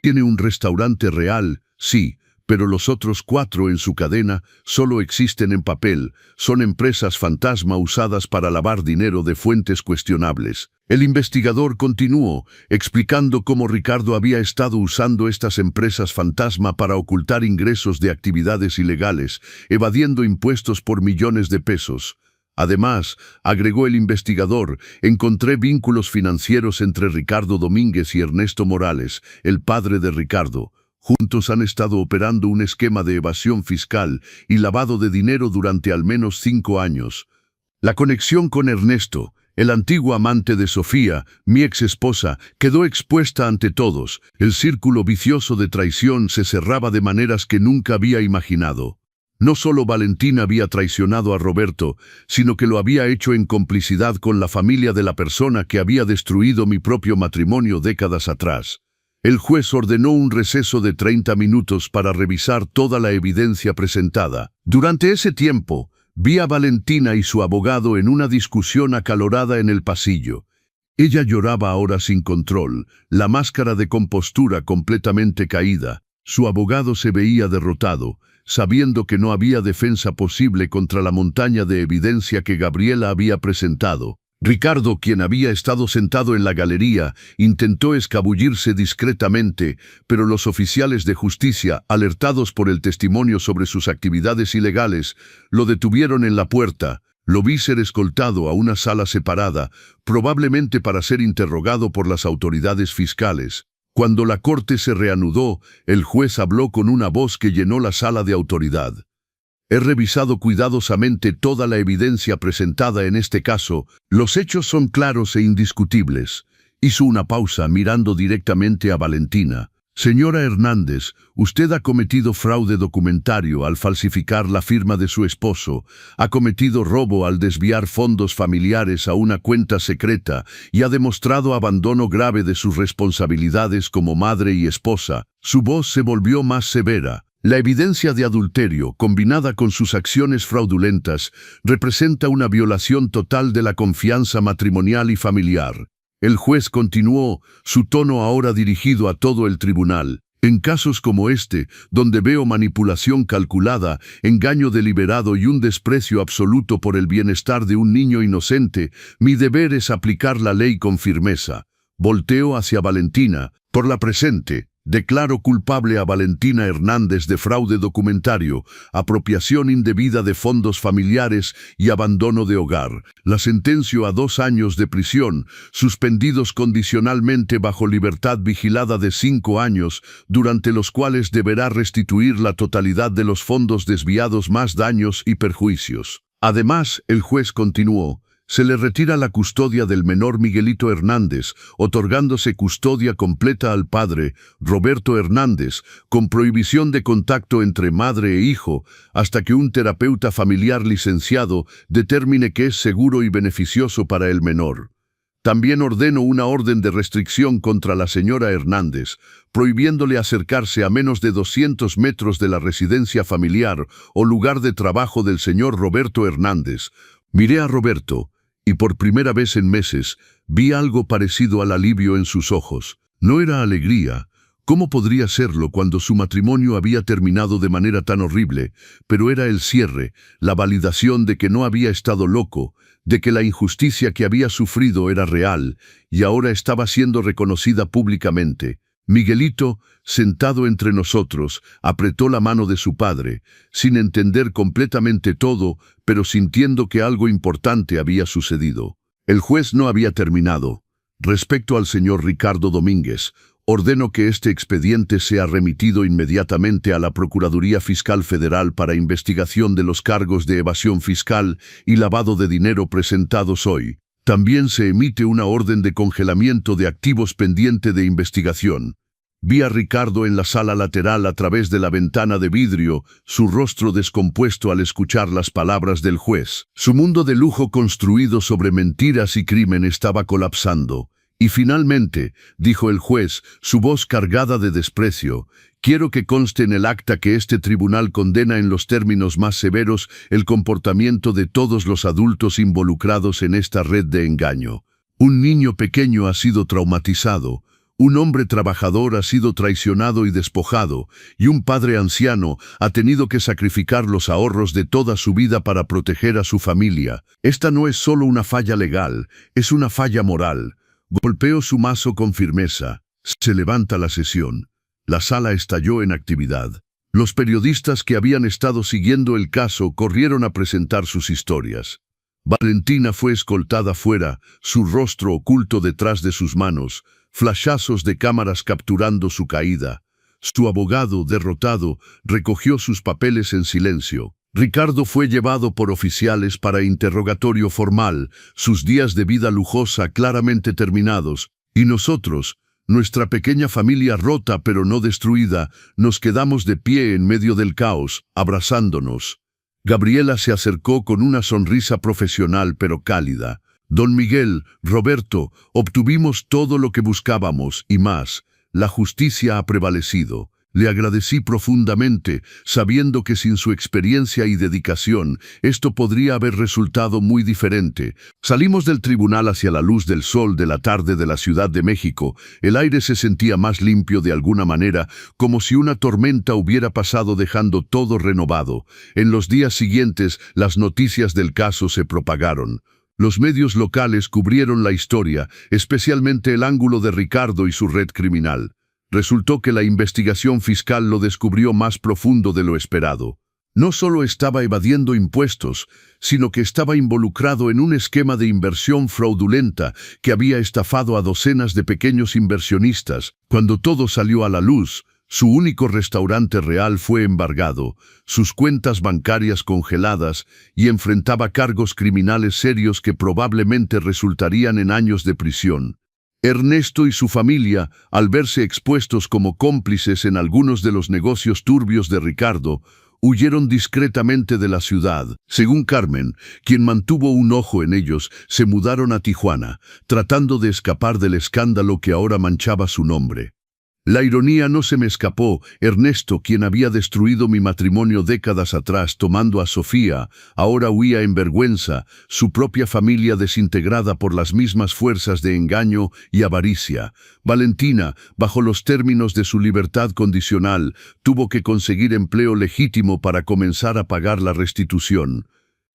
Tiene un restaurante real, sí, pero los otros 4 en su cadena solo existen en papel, son empresas fantasma usadas para lavar dinero de fuentes cuestionables. El investigador continuó, explicando cómo Ricardo había estado usando estas empresas fantasma para ocultar ingresos de actividades ilegales, evadiendo impuestos por millones de pesos. Además, agregó el investigador, encontré vínculos financieros entre Ricardo Domínguez y Ernesto Morales, el padre de Ricardo. Juntos han estado operando un esquema de evasión fiscal y lavado de dinero durante al menos 5 años. La conexión con Ernesto, el antiguo amante de Sofía, mi ex esposa, quedó expuesta ante todos. El círculo vicioso de traición se cerraba de maneras que nunca había imaginado. No solo Valentina había traicionado a Roberto, sino que lo había hecho en complicidad con la familia de la persona que había destruido mi propio matrimonio décadas atrás. El juez ordenó un receso de 30 minutos para revisar toda la evidencia presentada. Durante ese tiempo, Vi a Valentina y su abogado en una discusión acalorada en el pasillo. Ella lloraba ahora sin control, la máscara de compostura completamente caída. Su abogado se veía derrotado, sabiendo que no había defensa posible contra la montaña de evidencia que Gabriela había presentado. Ricardo, quien había estado sentado en la galería, intentó escabullirse discretamente, pero los oficiales de justicia, alertados por el testimonio sobre sus actividades ilegales, lo detuvieron en la puerta. Lo vi ser escoltado a una sala separada, probablemente para ser interrogado por las autoridades fiscales. Cuando la corte se reanudó, el juez habló con una voz que llenó la sala de autoridad. He revisado cuidadosamente toda la evidencia presentada en este caso. Los hechos son claros e indiscutibles. Hizo una pausa mirando directamente a Valentina. Señora Hernández, usted ha cometido fraude documentario al falsificar la firma de su esposo, ha cometido robo al desviar fondos familiares a una cuenta secreta y ha demostrado abandono grave de sus responsabilidades como madre y esposa. Su voz se volvió más severa. La evidencia de adulterio, combinada con sus acciones fraudulentas, representa una violación total de la confianza matrimonial y familiar. El juez continuó, su tono ahora dirigido a todo el tribunal. En casos como este, donde veo manipulación calculada, engaño deliberado y un desprecio absoluto por el bienestar de un niño inocente, mi deber es aplicar la ley con firmeza. Volteo hacia Valentina. Por la presente, declaro culpable a Valentina Hernández de fraude documentario, apropiación indebida de fondos familiares y abandono de hogar. La sentencio a 2 años de prisión, suspendidos condicionalmente bajo libertad vigilada de 5 años, durante los cuales deberá restituir la totalidad de los fondos desviados más daños y perjuicios. Además, el juez continuó, se le retira la custodia del menor Miguelito Hernández, otorgándose custodia completa al padre, Roberto Hernández, con prohibición de contacto entre madre e hijo, hasta que un terapeuta familiar licenciado determine que es seguro y beneficioso para el menor. También ordeno una orden de restricción contra la señora Hernández, prohibiéndole acercarse a menos de 200 metros de la residencia familiar o lugar de trabajo del señor Roberto Hernández. Miré a Roberto, y por primera vez en meses vi algo parecido al alivio en sus ojos. No era alegría. ¿Cómo podría serlo cuando su matrimonio había terminado de manera tan horrible? Pero era el cierre, la validación de que no había estado loco, de que la injusticia que había sufrido era real, y ahora estaba siendo reconocida públicamente. Miguelito, sentado entre nosotros, apretó la mano de su padre, sin entender completamente todo, pero sintiendo que algo importante había sucedido. El juez no había terminado. Respecto al señor Ricardo Domínguez, ordeno que este expediente sea remitido inmediatamente a la Procuraduría Fiscal Federal para investigación de los cargos de evasión fiscal y lavado de dinero presentados hoy. También se emite una orden de congelamiento de activos pendiente de investigación. Vi a Ricardo en la sala lateral a través de la ventana de vidrio, su rostro descompuesto al escuchar las palabras del juez. Su mundo de lujo construido sobre mentiras y crimen estaba colapsando. Y finalmente, dijo el juez, su voz cargada de desprecio, quiero que conste en el acta que este tribunal condena en los términos más severos el comportamiento de todos los adultos involucrados en esta red de engaño. Un niño pequeño ha sido traumatizado, un hombre trabajador ha sido traicionado y despojado, y un padre anciano ha tenido que sacrificar los ahorros de toda su vida para proteger a su familia. Esta no es solo una falla legal, es una falla moral. Golpeó su mazo con firmeza. Se levanta la sesión. La sala estalló en actividad. Los periodistas que habían estado siguiendo el caso corrieron a presentar sus historias. Valentina fue escoltada fuera, su rostro oculto detrás de sus manos, flashazos de cámaras capturando su caída. Su abogado, derrotado, recogió sus papeles en silencio. Ricardo fue llevado por oficiales para interrogatorio formal, sus días de vida lujosa claramente terminados, y nosotros, nuestra pequeña familia rota pero no destruida, nos quedamos de pie en medio del caos, abrazándonos. Gabriela se acercó con una sonrisa profesional pero cálida. Don Miguel, Roberto, obtuvimos todo lo que buscábamos y más. La justicia ha prevalecido. Le agradecí profundamente, sabiendo que sin su experiencia y dedicación, esto podría haber resultado muy diferente. Salimos del tribunal hacia la luz del sol de la tarde de la Ciudad de México. El aire se sentía más limpio de alguna manera, como si una tormenta hubiera pasado dejando todo renovado. En los días siguientes, las noticias del caso se propagaron. Los medios locales cubrieron la historia, especialmente el ángulo de Ricardo y su red criminal. Resultó que la investigación fiscal lo descubrió más profundo de lo esperado. No solo estaba evadiendo impuestos, sino que estaba involucrado en un esquema de inversión fraudulenta que había estafado a docenas de pequeños inversionistas. Cuando todo salió a la luz, su único restaurante real fue embargado, sus cuentas bancarias congeladas y enfrentaba cargos criminales serios que probablemente resultarían en años de prisión. Ernesto y su familia, al verse expuestos como cómplices en algunos de los negocios turbios de Ricardo, huyeron discretamente de la ciudad. Según Carmen, quien mantuvo un ojo en ellos, se mudaron a Tijuana, tratando de escapar del escándalo que ahora manchaba su nombre. La ironía no se me escapó. Ernesto, quien había destruido mi matrimonio décadas atrás tomando a Sofía, ahora huía en vergüenza, su propia familia desintegrada por las mismas fuerzas de engaño y avaricia. Valentina, bajo los términos de su libertad condicional, tuvo que conseguir empleo legítimo para comenzar a pagar la restitución.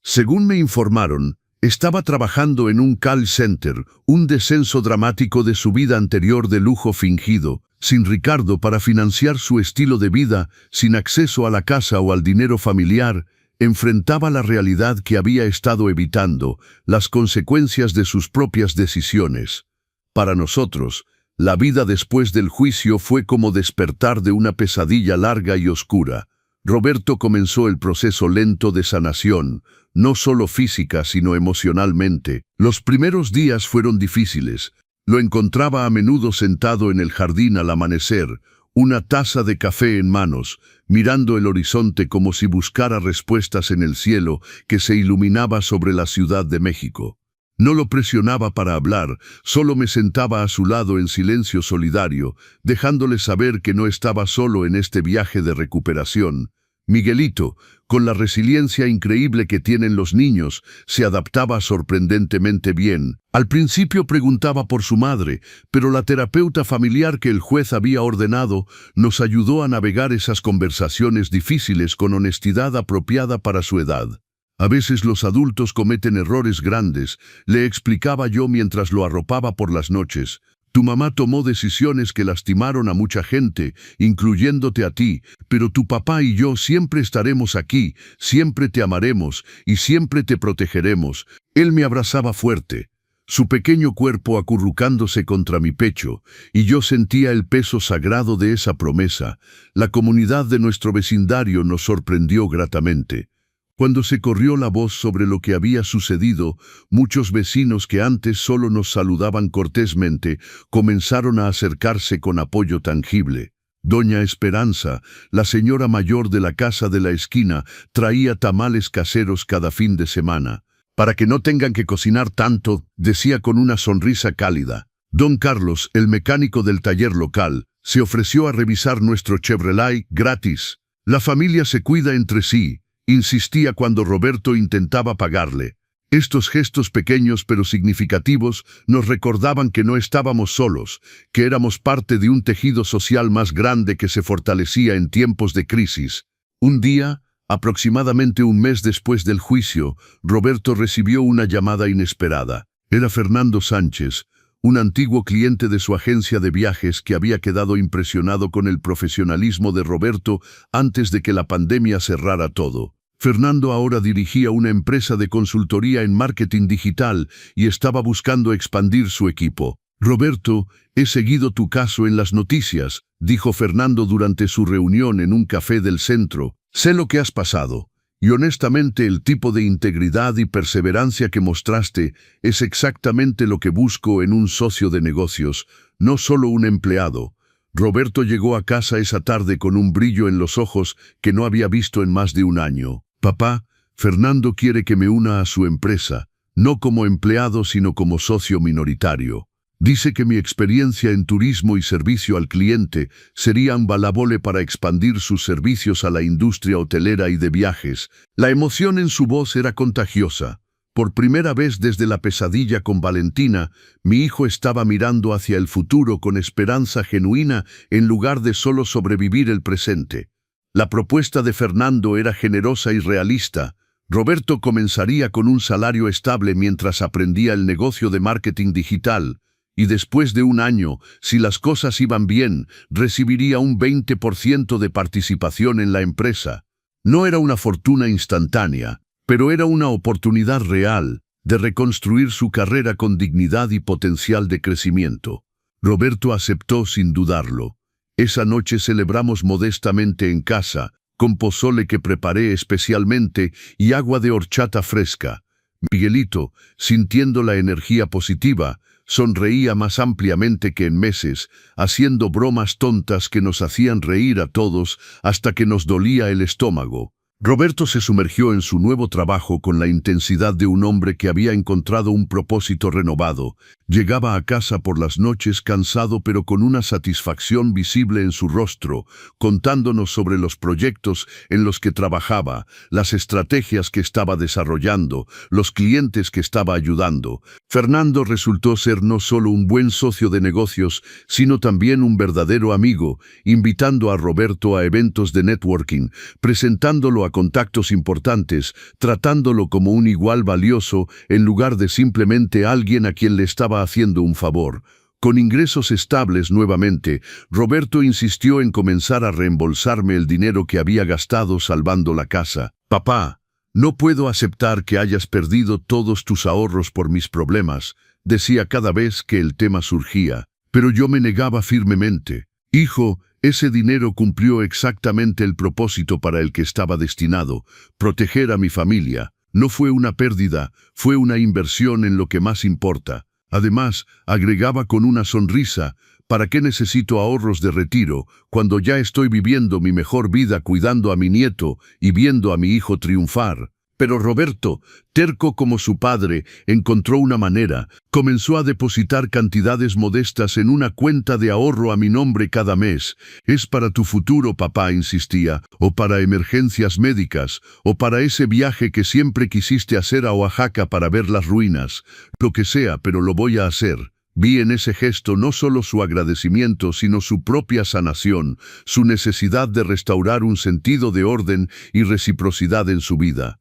Según me informaron, estaba trabajando en un call center, un descenso dramático de su vida anterior de lujo fingido, sin Ricardo para financiar su estilo de vida, sin acceso a la casa o al dinero familiar, enfrentaba la realidad que había estado evitando, las consecuencias de sus propias decisiones. Para nosotros, la vida después del juicio fue como despertar de una pesadilla larga y oscura. Roberto comenzó el proceso lento de sanación, no solo física sino emocionalmente. Los primeros días fueron difíciles. Lo encontraba a menudo sentado en el jardín al amanecer, una taza de café en manos, mirando el horizonte como si buscara respuestas en el cielo que se iluminaba sobre la Ciudad de México. No lo presionaba para hablar, solo me sentaba a su lado en silencio solidario, dejándole saber que no estaba solo en este viaje de recuperación. Miguelito, con la resiliencia increíble que tienen los niños, se adaptaba sorprendentemente bien. Al principio preguntaba por su madre, pero la terapeuta familiar que el juez había ordenado nos ayudó a navegar esas conversaciones difíciles con honestidad apropiada para su edad. A veces los adultos cometen errores grandes, le explicaba yo mientras lo arropaba por las noches. Tu mamá tomó decisiones que lastimaron a mucha gente, incluyéndote a ti, pero tu papá y yo siempre estaremos aquí, siempre te amaremos y siempre te protegeremos. Él me abrazaba fuerte, su pequeño cuerpo acurrucándose contra mi pecho, y yo sentía el peso sagrado de esa promesa. La comunidad de nuestro vecindario nos sorprendió gratamente. Cuando se corrió la voz sobre lo que había sucedido, muchos vecinos que antes solo nos saludaban cortésmente comenzaron a acercarse con apoyo tangible. Doña Esperanza, la señora mayor de la casa de la esquina, traía tamales caseros cada fin de semana. Para que no tengan que cocinar tanto, decía con una sonrisa cálida. Don Carlos, el mecánico del taller local, se ofreció a revisar nuestro Chevrolet gratis. La familia se cuida entre sí, insistía cuando Roberto intentaba pagarle. Estos gestos pequeños pero significativos nos recordaban que no estábamos solos, que éramos parte de un tejido social más grande que se fortalecía en tiempos de crisis. Un día, aproximadamente un mes después del juicio, Roberto recibió una llamada inesperada. Era Fernando Sánchez, un antiguo cliente de su agencia de viajes que había quedado impresionado con el profesionalismo de Roberto antes de que la pandemia cerrara todo. Fernando ahora dirigía una empresa de consultoría en marketing digital y estaba buscando expandir su equipo. Roberto, he seguido tu caso en las noticias, dijo Fernando durante su reunión en un café del centro. Sé lo que has pasado. Y honestamente el tipo de integridad y perseverancia que mostraste es exactamente lo que busco en un socio de negocios, no solo un empleado. Roberto llegó a casa esa tarde con un brillo en los ojos que no había visto en más de un año. Papá, Fernando quiere que me una a su empresa, no como empleado sino como socio minoritario. Dice que mi experiencia en turismo y servicio al cliente sería invaluable para expandir sus servicios a la industria hotelera y de viajes. La emoción en su voz era contagiosa. Por primera vez desde la pesadilla con Valentina, mi hijo estaba mirando hacia el futuro con esperanza genuina en lugar de solo sobrevivir el presente. La propuesta de Fernando era generosa y realista. Roberto comenzaría con un salario estable mientras aprendía el negocio de marketing digital, y después de un año, si las cosas iban bien, recibiría un 20% de participación en la empresa. No era una fortuna instantánea, pero era una oportunidad real de reconstruir su carrera con dignidad y potencial de crecimiento. Roberto aceptó sin dudarlo. Esa noche celebramos modestamente en casa, con pozole que preparé especialmente y agua de horchata fresca. Miguelito, sintiendo la energía positiva, sonreía más ampliamente que en meses, haciendo bromas tontas que nos hacían reír a todos hasta que nos dolía el estómago. Roberto se sumergió en su nuevo trabajo con la intensidad de un hombre que había encontrado un propósito renovado. Llegaba a casa por las noches cansado pero con una satisfacción visible en su rostro, contándonos sobre los proyectos en los que trabajaba, las estrategias que estaba desarrollando, los clientes que estaba ayudando. Fernando resultó ser no solo un buen socio de negocios, sino también un verdadero amigo, invitando a Roberto a eventos de networking, presentándolo a contactos importantes, tratándolo como un igual valioso en lugar de simplemente alguien a quien le estaba haciendo un favor. Con ingresos estables nuevamente, Roberto insistió en comenzar a reembolsarme el dinero que había gastado salvando la casa. «Papá, no puedo aceptar que hayas perdido todos tus ahorros por mis problemas», decía cada vez que el tema surgía. Pero yo me negaba firmemente. «Hijo, ese dinero cumplió exactamente el propósito para el que estaba destinado, proteger a mi familia. No fue una pérdida, fue una inversión en lo que más importa». Además, agregaba con una sonrisa, ¿para qué necesito ahorros de retiro cuando ya estoy viviendo mi mejor vida cuidando a mi nieto y viendo a mi hijo triunfar? Pero Roberto, terco como su padre, encontró una manera. Comenzó a depositar cantidades modestas en una cuenta de ahorro a mi nombre cada mes. «Es para tu futuro, papá», insistía, «o para emergencias médicas, o para ese viaje que siempre quisiste hacer a Oaxaca para ver las ruinas. Lo que sea, pero lo voy a hacer». Vi en ese gesto no solo su agradecimiento, sino su propia sanación, su necesidad de restaurar un sentido de orden y reciprocidad en su vida.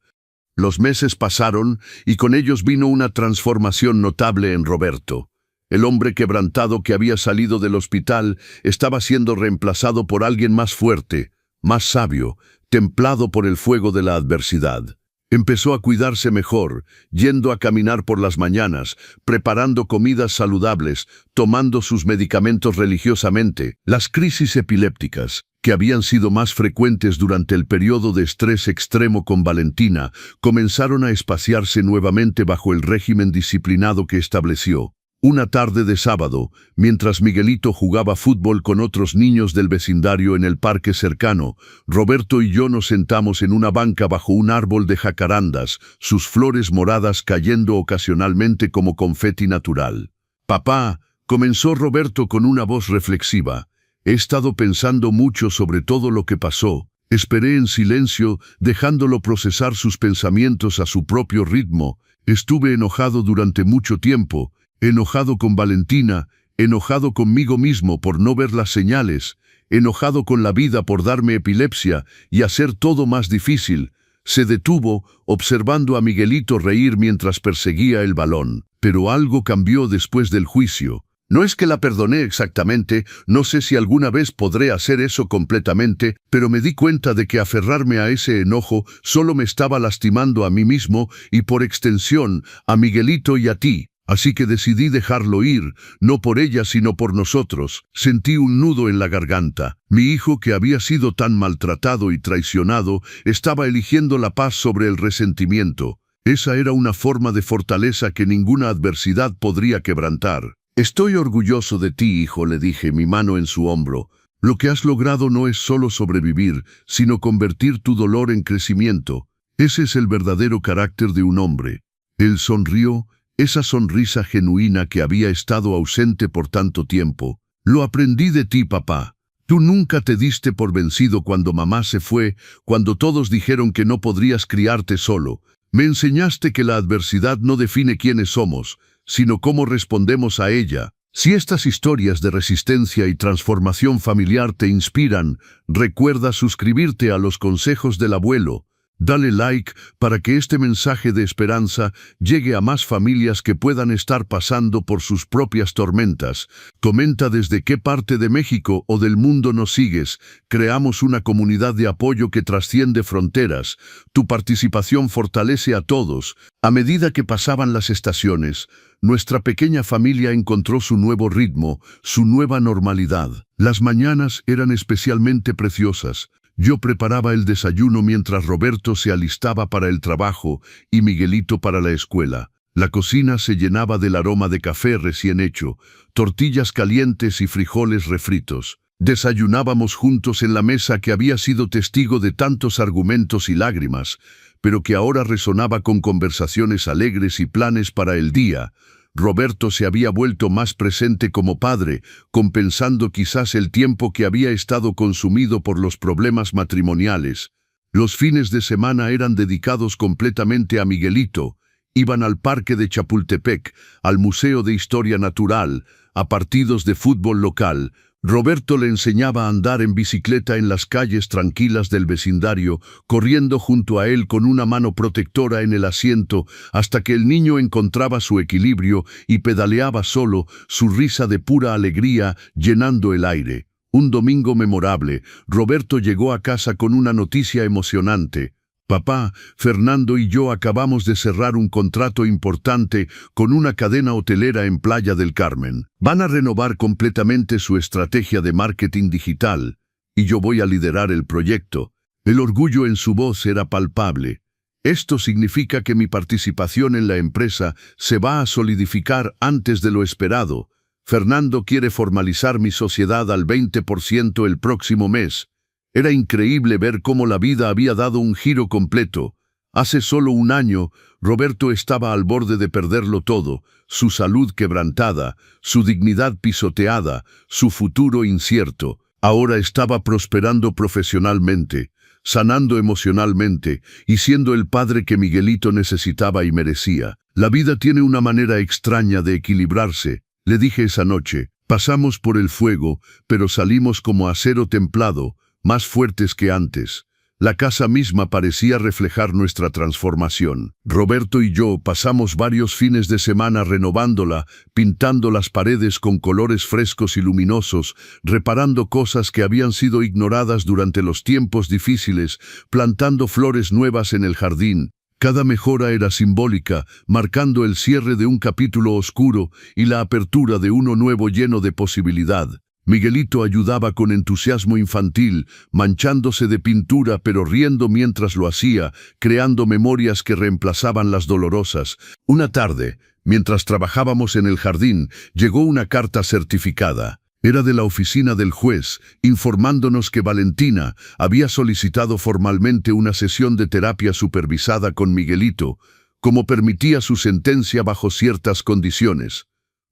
Los meses pasaron y con ellos vino una transformación notable en Roberto. El hombre quebrantado que había salido del hospital estaba siendo reemplazado por alguien más fuerte, más sabio, templado por el fuego de la adversidad. Empezó a cuidarse mejor, yendo a caminar por las mañanas, preparando comidas saludables, tomando sus medicamentos religiosamente. Las crisis epilépticas, que habían sido más frecuentes durante el periodo de estrés extremo con Valentina, comenzaron a espaciarse nuevamente bajo el régimen disciplinado que estableció. Una tarde de sábado, mientras Miguelito jugaba fútbol con otros niños del vecindario en el parque cercano, Roberto y yo nos sentamos en una banca bajo un árbol de jacarandas, sus flores moradas cayendo ocasionalmente como confeti natural. «Papá», comenzó Roberto con una voz reflexiva, «he estado pensando mucho sobre todo lo que pasó». Esperé en silencio, dejándolo procesar sus pensamientos a su propio ritmo. Estuve enojado durante mucho tiempo, enojado con Valentina, enojado conmigo mismo por no ver las señales, enojado con la vida por darme epilepsia y hacer todo más difícil. Se detuvo, observando a Miguelito reír mientras perseguía el balón. Pero algo cambió después del juicio. No es que la perdoné exactamente, no sé si alguna vez podré hacer eso completamente, pero me di cuenta de que aferrarme a ese enojo solo me estaba lastimando a mí mismo y por extensión a Miguelito y a ti. Así que decidí dejarlo ir, no por ella sino por nosotros. Sentí un nudo en la garganta. Mi hijo, que había sido tan maltratado y traicionado, estaba eligiendo la paz sobre el resentimiento. Esa era una forma de fortaleza que ninguna adversidad podría quebrantar. «Estoy orgulloso de ti, hijo», le dije, mi mano en su hombro. «Lo que has logrado no es solo sobrevivir, sino convertir tu dolor en crecimiento. Ese es el verdadero carácter de un hombre». Él sonrió esa sonrisa genuina que había estado ausente por tanto tiempo. Lo aprendí de ti, papá. Tú nunca te diste por vencido cuando mamá se fue, cuando todos dijeron que no podrías criarte solo. Me enseñaste que la adversidad no define quiénes somos, sino cómo respondemos a ella. Si estas historias de resistencia y transformación familiar te inspiran, recuerda suscribirte a los consejos del abuelo. Dale like para que este mensaje de esperanza llegue a más familias que puedan estar pasando por sus propias tormentas. Comenta desde qué parte de México o del mundo nos sigues. Creamos una comunidad de apoyo que trasciende fronteras. Tu participación fortalece a todos. A medida que pasaban las estaciones, nuestra pequeña familia encontró su nuevo ritmo, su nueva normalidad. Las mañanas eran especialmente preciosas. Yo preparaba el desayuno mientras Roberto se alistaba para el trabajo y Miguelito para la escuela. La cocina se llenaba del aroma de café recién hecho, tortillas calientes y frijoles refritos. Desayunábamos juntos en la mesa que había sido testigo de tantos argumentos y lágrimas, pero que ahora resonaba con conversaciones alegres y planes para el día. Roberto se había vuelto más presente como padre, compensando quizás el tiempo que había estado consumido por los problemas matrimoniales. Los fines de semana eran dedicados completamente a Miguelito. Iban al parque de Chapultepec, al Museo de Historia Natural, a partidos de fútbol local. Roberto le enseñaba a andar en bicicleta en las calles tranquilas del vecindario, corriendo junto a él con una mano protectora en el asiento, hasta que el niño encontraba su equilibrio y pedaleaba solo, su risa de pura alegría llenando el aire. Un domingo memorable, Roberto llegó a casa con una noticia emocionante. Papá, Fernando y yo acabamos de cerrar un contrato importante con una cadena hotelera en Playa del Carmen. Van a renovar completamente su estrategia de marketing digital, y yo voy a liderar el proyecto. El orgullo en su voz era palpable. Esto significa que mi participación en la empresa se va a solidificar antes de lo esperado. Fernando quiere formalizar mi sociedad al 20% el próximo mes. Era increíble ver cómo la vida había dado un giro completo. Hace solo un año, Roberto estaba al borde de perderlo todo, su salud quebrantada, su dignidad pisoteada, su futuro incierto. Ahora estaba prosperando profesionalmente, sanando emocionalmente y siendo el padre que Miguelito necesitaba y merecía. La vida tiene una manera extraña de equilibrarse, le dije esa noche. Pasamos por el fuego, pero salimos como acero templado, más fuertes que antes. La casa misma parecía reflejar nuestra transformación. Roberto y yo pasamos varios fines de semana renovándola, pintando las paredes con colores frescos y luminosos, reparando cosas que habían sido ignoradas durante los tiempos difíciles, plantando flores nuevas en el jardín. Cada mejora era simbólica, marcando el cierre de un capítulo oscuro y la apertura de uno nuevo lleno de posibilidad. Miguelito ayudaba con entusiasmo infantil, manchándose de pintura pero riendo mientras lo hacía, creando memorias que reemplazaban las dolorosas. Una tarde, mientras trabajábamos en el jardín, llegó una carta certificada. Era de la oficina del juez, informándonos que Valentina había solicitado formalmente una sesión de terapia supervisada con Miguelito, como permitía su sentencia bajo ciertas condiciones.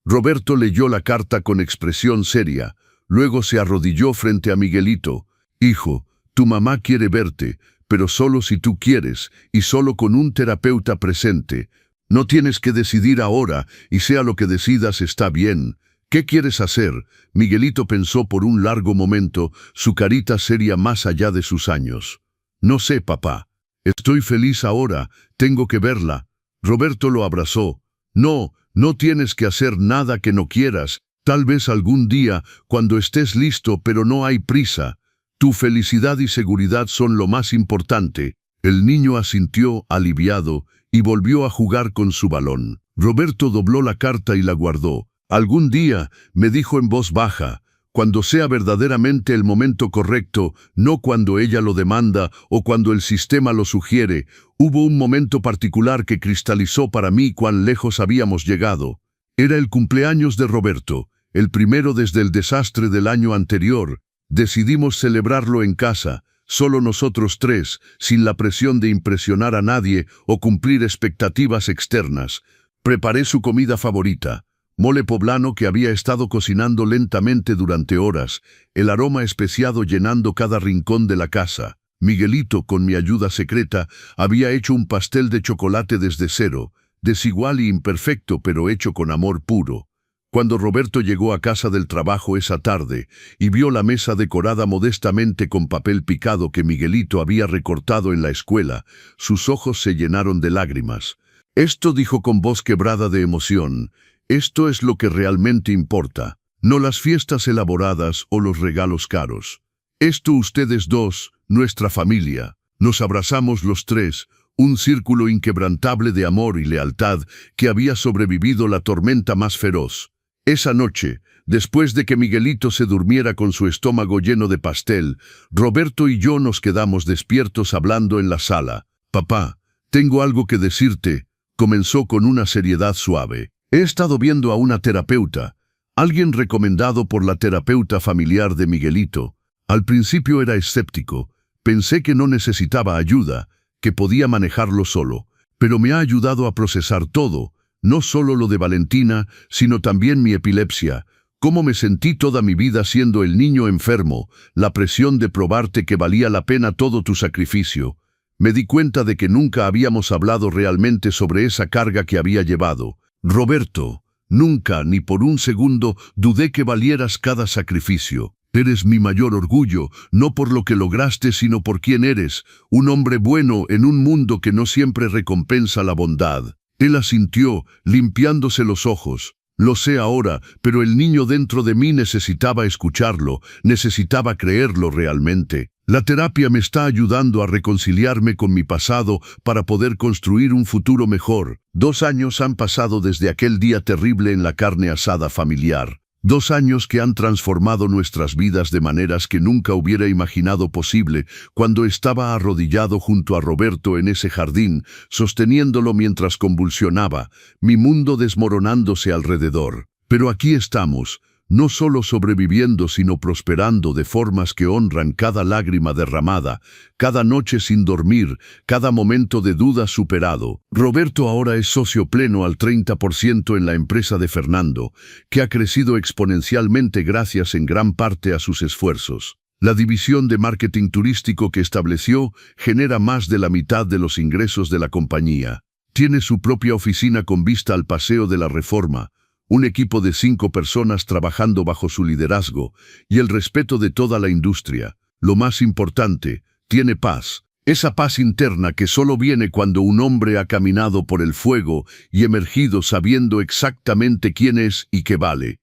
Roberto leyó la carta con expresión seria. Luego se arrodilló frente a Miguelito. «Hijo, tu mamá quiere verte, pero solo si tú quieres y solo con un terapeuta presente. No tienes que decidir ahora y sea lo que decidas está bien. ¿Qué quieres hacer?». Miguelito pensó por un largo momento, su carita seria más allá de sus años. «No sé, papá. Estoy feliz ahora, tengo que verla». Roberto lo abrazó. «No, no tienes que hacer nada que no quieras. Tal vez algún día, cuando estés listo, pero no hay prisa. Tu felicidad y seguridad son lo más importante». El niño asintió, aliviado, y volvió a jugar con su balón. Roberto dobló la carta y la guardó. «Algún día», me dijo en voz baja, «cuando sea verdaderamente el momento correcto, no cuando ella lo demanda o cuando el sistema lo sugiere». Hubo un momento particular que cristalizó para mí cuán lejos habíamos llegado. Era el cumpleaños de Roberto, el primero desde el desastre del año anterior. Decidimos celebrarlo en casa, solo nosotros tres, sin la presión de impresionar a nadie o cumplir expectativas externas. Preparé su comida favorita, mole poblano que había estado cocinando lentamente durante horas, el aroma especiado llenando cada rincón de la casa. Miguelito, con mi ayuda secreta, había hecho un pastel de chocolate desde cero, desigual y imperfecto, pero hecho con amor puro. Cuando Roberto llegó a casa del trabajo esa tarde y vio la mesa decorada modestamente con papel picado que Miguelito había recortado en la escuela, sus ojos se llenaron de lágrimas. «Esto», dijo con voz quebrada de emoción, «esto es lo que realmente importa, no las fiestas elaboradas o los regalos caros. Esto ustedes dos, nuestra familia». Nos abrazamos los tres, un círculo inquebrantable de amor y lealtad que había sobrevivido la tormenta más feroz. Esa noche, después de que Miguelito se durmiera con su estómago lleno de pastel, Roberto y yo nos quedamos despiertos hablando en la sala. «Papá, tengo algo que decirte», comenzó con una seriedad suave. «He estado viendo a una terapeuta, alguien recomendado por la terapeuta familiar de Miguelito. Al principio era escéptico, pensé que no necesitaba ayuda, que podía manejarlo solo, pero me ha ayudado a procesar todo, no solo lo de Valentina, sino también mi epilepsia, cómo me sentí toda mi vida siendo el niño enfermo, la presión de probarte que valía la pena todo tu sacrificio. Me di cuenta de que nunca habíamos hablado realmente sobre esa carga que había llevado. Roberto, nunca, ni por un segundo, dudé que valieras cada sacrificio. Eres mi mayor orgullo, no por lo que lograste, sino por quién eres, un hombre bueno en un mundo que no siempre recompensa la bondad». Él asintió, limpiándose los ojos. «Lo sé ahora, pero el niño dentro de mí necesitaba escucharlo, necesitaba creerlo realmente. La terapia me está ayudando a reconciliarme con mi pasado para poder construir un futuro mejor. 2 años han pasado desde aquel día terrible en la carne asada familiar. 2 años que han transformado nuestras vidas de maneras que nunca hubiera imaginado posible cuando estaba arrodillado junto a Roberto en ese jardín, sosteniéndolo mientras convulsionaba, mi mundo desmoronándose alrededor. Pero aquí estamos, no solo sobreviviendo, sino prosperando de formas que honran cada lágrima derramada, cada noche sin dormir, cada momento de duda superado. Roberto ahora es socio pleno al 30% en la empresa de Fernando, que ha crecido exponencialmente gracias en gran parte a sus esfuerzos. La división de marketing turístico que estableció genera más de la mitad de los ingresos de la compañía. Tiene su propia oficina con vista al Paseo de la Reforma, un equipo de 5 personas trabajando bajo su liderazgo y el respeto de toda la industria. Lo más importante, tiene paz. Esa paz interna que solo viene cuando un hombre ha caminado por el fuego y emergido sabiendo exactamente quién es y qué vale.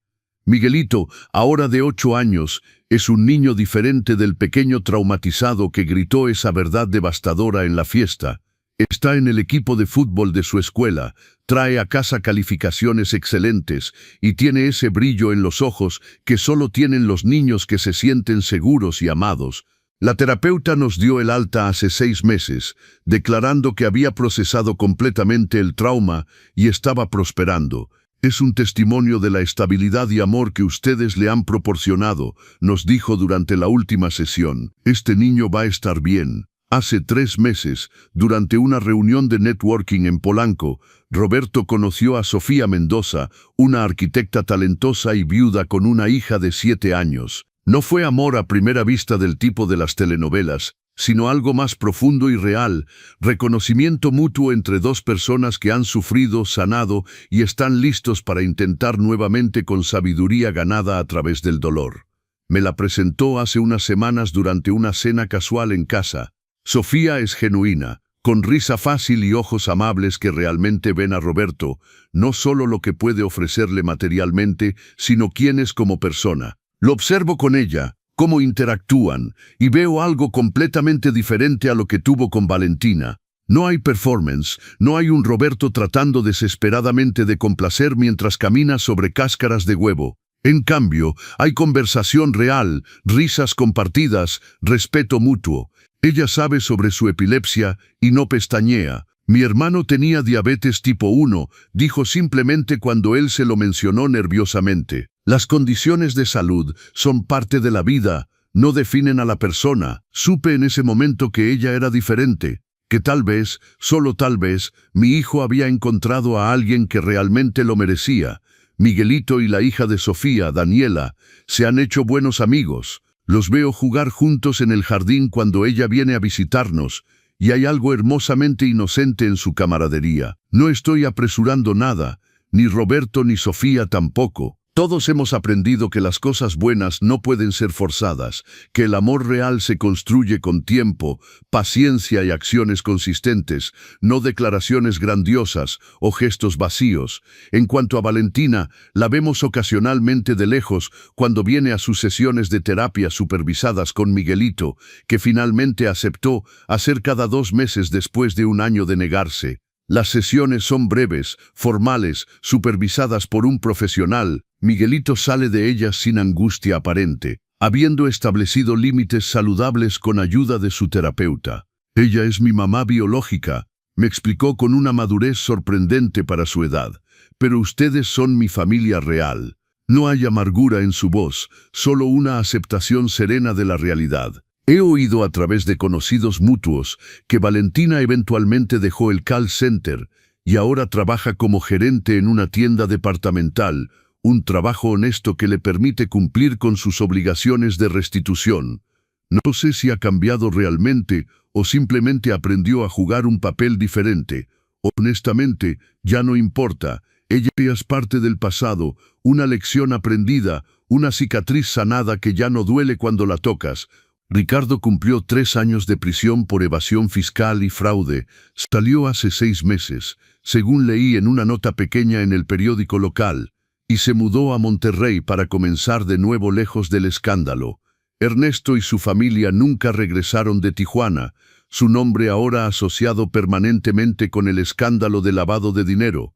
Miguelito, ahora de 8 años, es un niño diferente del pequeño traumatizado que gritó esa verdad devastadora en la fiesta. Está en el equipo de fútbol de su escuela, trae a casa calificaciones excelentes y tiene ese brillo en los ojos que solo tienen los niños que se sienten seguros y amados. La terapeuta nos dio el alta hace 6 meses, declarando que había procesado completamente el trauma y estaba prosperando. «Es un testimonio de la estabilidad y amor que ustedes le han proporcionado», nos dijo durante la última sesión. «Este niño va a estar bien». Hace 3 meses, durante una reunión de networking en Polanco, Roberto conoció a Sofía Mendoza, una arquitecta talentosa y viuda con una hija de 7 años. No fue amor a primera vista del tipo de las telenovelas, sino algo más profundo y real, reconocimiento mutuo entre 2 personas que han sufrido, sanado y están listos para intentar nuevamente con sabiduría ganada a través del dolor. Me la presentó hace unas semanas durante una cena casual en casa. Sofía es genuina, con risa fácil y ojos amables que realmente ven a Roberto, no solo lo que puede ofrecerle materialmente, sino quién es como persona. Lo observo con ella, cómo interactúan, y veo algo completamente diferente a lo que tuvo con Valentina. No hay performance, no hay un Roberto tratando desesperadamente de complacer mientras camina sobre cáscaras de huevo. En cambio, hay conversación real, risas compartidas, respeto mutuo. Ella sabe sobre su epilepsia y no pestañea. «Mi hermano tenía diabetes tipo 1, dijo simplemente cuando él se lo mencionó nerviosamente. Las condiciones de salud son parte de la vida, no definen a la persona. Supe en ese momento que ella era diferente, que tal vez, solo tal vez, mi hijo había encontrado a alguien que realmente lo merecía. Miguelito y la hija de Sofía, Daniela, se han hecho buenos amigos. Los veo jugar juntos en el jardín cuando ella viene a visitarnos, y hay algo hermosamente inocente en su camaradería. No estoy apresurando nada, ni Roberto ni Sofía tampoco. Todos hemos aprendido que las cosas buenas no pueden ser forzadas, que el amor real se construye con tiempo, paciencia y acciones consistentes, no declaraciones grandiosas o gestos vacíos. En cuanto a Valentina, la vemos ocasionalmente de lejos cuando viene a sus sesiones de terapia supervisadas con Miguelito, que finalmente aceptó hacer cada 2 meses después de un año de negarse. Las sesiones son breves, formales, supervisadas por un profesional. Miguelito sale de ellas sin angustia aparente, habiendo establecido límites saludables con ayuda de su terapeuta. Ella es mi mamá biológica, me explicó con una madurez sorprendente para su edad, pero ustedes son mi familia real. No hay amargura en su voz, solo una aceptación serena de la realidad. He oído a través de conocidos mutuos que Valentina eventualmente dejó el call center y ahora trabaja como gerente en una tienda departamental, un trabajo honesto que le permite cumplir con sus obligaciones de restitución. No sé si ha cambiado realmente o simplemente aprendió a jugar un papel diferente. Honestamente, ya no importa. Ella es parte del pasado, una lección aprendida, una cicatriz sanada que ya no duele cuando la tocas. Ricardo cumplió 3 años de prisión por evasión fiscal y fraude. Salió hace 6 meses, según leí en una nota pequeña en el periódico local, y se mudó a Monterrey para comenzar de nuevo lejos del escándalo. Ernesto y su familia nunca regresaron de Tijuana, su nombre ahora asociado permanentemente con el escándalo de lavado de dinero.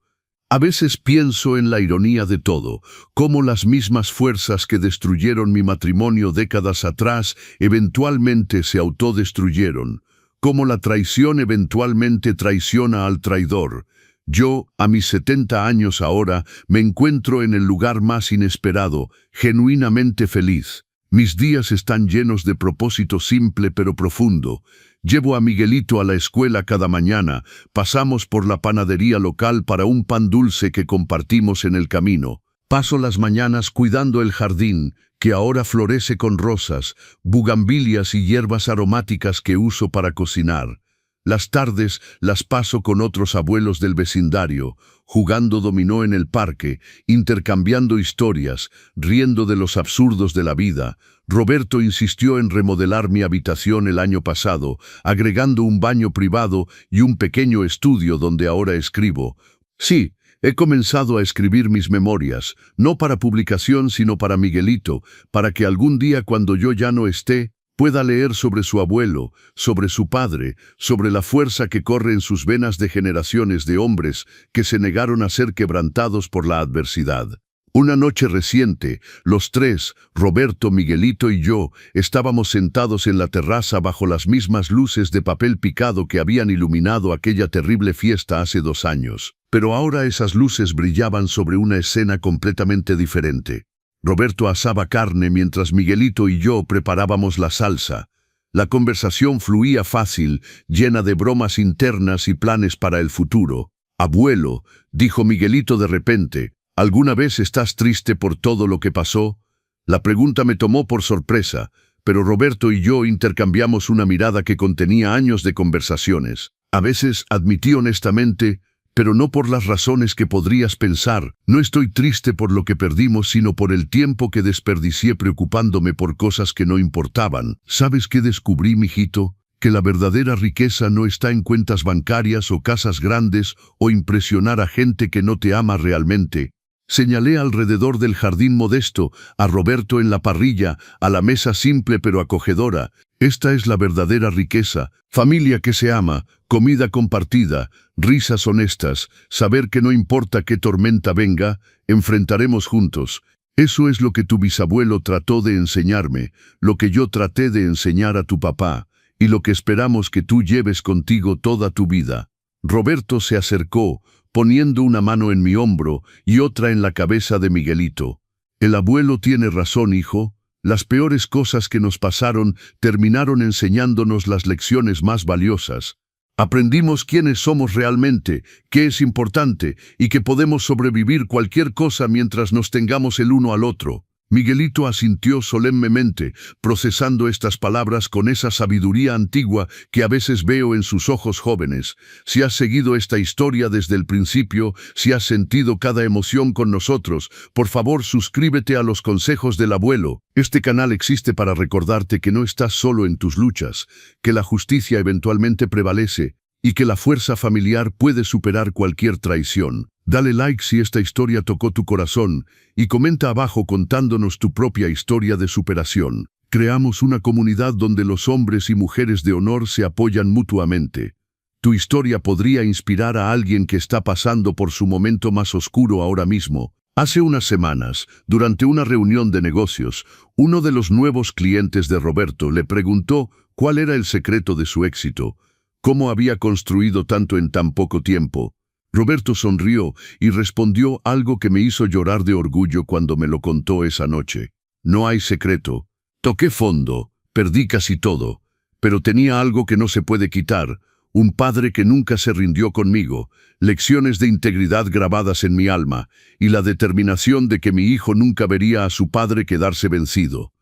A veces pienso en la ironía de todo, cómo las mismas fuerzas que destruyeron mi matrimonio décadas atrás eventualmente se autodestruyeron, cómo la traición eventualmente traiciona al traidor. Yo, a mis 70 años ahora, me encuentro en el lugar más inesperado, genuinamente feliz. Mis días están llenos de propósito simple pero profundo. Llevo a Miguelito a la escuela cada mañana, pasamos por la panadería local para un pan dulce que compartimos en el camino. Paso las mañanas cuidando el jardín, que ahora florece con rosas, bugambilias y hierbas aromáticas que uso para cocinar. Las tardes las paso con otros abuelos del vecindario, jugando dominó en el parque, intercambiando historias, riendo de los absurdos de la vida. Roberto insistió en remodelar mi habitación el año pasado, agregando un baño privado y un pequeño estudio donde ahora escribo. Sí, he comenzado a escribir mis memorias, no para publicación sino para Miguelito, para que algún día cuando yo ya no esté, pueda leer sobre su abuelo, sobre su padre, sobre la fuerza que corre en sus venas de generaciones de hombres que se negaron a ser quebrantados por la adversidad. Una noche reciente, los 3, Roberto, Miguelito y yo, estábamos sentados en la terraza bajo las mismas luces de papel picado que habían iluminado aquella terrible fiesta hace 2 años. Pero ahora esas luces brillaban sobre una escena completamente diferente. Roberto asaba carne mientras Miguelito y yo preparábamos la salsa. La conversación fluía fácil, llena de bromas internas y planes para el futuro. «Abuelo», dijo Miguelito de repente, «¿alguna vez estás triste por todo lo que pasó?» La pregunta me tomó por sorpresa, pero Roberto y yo intercambiamos una mirada que contenía años de conversaciones. A veces admití honestamente, pero no por las razones que podrías pensar. No estoy triste por lo que perdimos, sino por el tiempo que desperdicié preocupándome por cosas que no importaban. ¿Sabes qué descubrí, mijito? Que la verdadera riqueza no está en cuentas bancarias o casas grandes o impresionar a gente que no te ama realmente. Señalé alrededor del jardín modesto, a Roberto en la parrilla, a la mesa simple pero acogedora. Esta es la verdadera riqueza, familia que se ama, comida compartida, risas honestas, saber que no importa qué tormenta venga, enfrentaremos juntos. Eso es lo que tu bisabuelo trató de enseñarme, lo que yo traté de enseñar a tu papá, y lo que esperamos que tú lleves contigo toda tu vida. Roberto se acercó, poniendo una mano en mi hombro y otra en la cabeza de Miguelito. El abuelo tiene razón, hijo. Las peores cosas que nos pasaron terminaron enseñándonos las lecciones más valiosas. Aprendimos quiénes somos realmente, qué es importante y que podemos sobrevivir cualquier cosa mientras nos tengamos el uno al otro. Miguelito asintió solemnemente, procesando estas palabras con esa sabiduría antigua que a veces veo en sus ojos jóvenes. Si has seguido esta historia desde el principio, si has sentido cada emoción con nosotros, por favor suscríbete a los consejos del abuelo. Este canal existe para recordarte que no estás solo en tus luchas, que la justicia eventualmente prevalece y que la fuerza familiar puede superar cualquier traición. Dale like si esta historia tocó tu corazón y comenta abajo contándonos tu propia historia de superación. Creamos una comunidad donde los hombres y mujeres de honor se apoyan mutuamente. Tu historia podría inspirar a alguien que está pasando por su momento más oscuro ahora mismo. Hace unas semanas, durante una reunión de negocios, uno de los nuevos clientes de Roberto le preguntó cuál era el secreto de su éxito, cómo había construido tanto en tan poco tiempo. Roberto sonrió y respondió algo que me hizo llorar de orgullo cuando me lo contó esa noche. No hay secreto. Toqué fondo, perdí casi todo, pero tenía algo que no se puede quitar, un padre que nunca se rindió conmigo, lecciones de integridad grabadas en mi alma y la determinación de que mi hijo nunca vería a su padre quedarse vencido.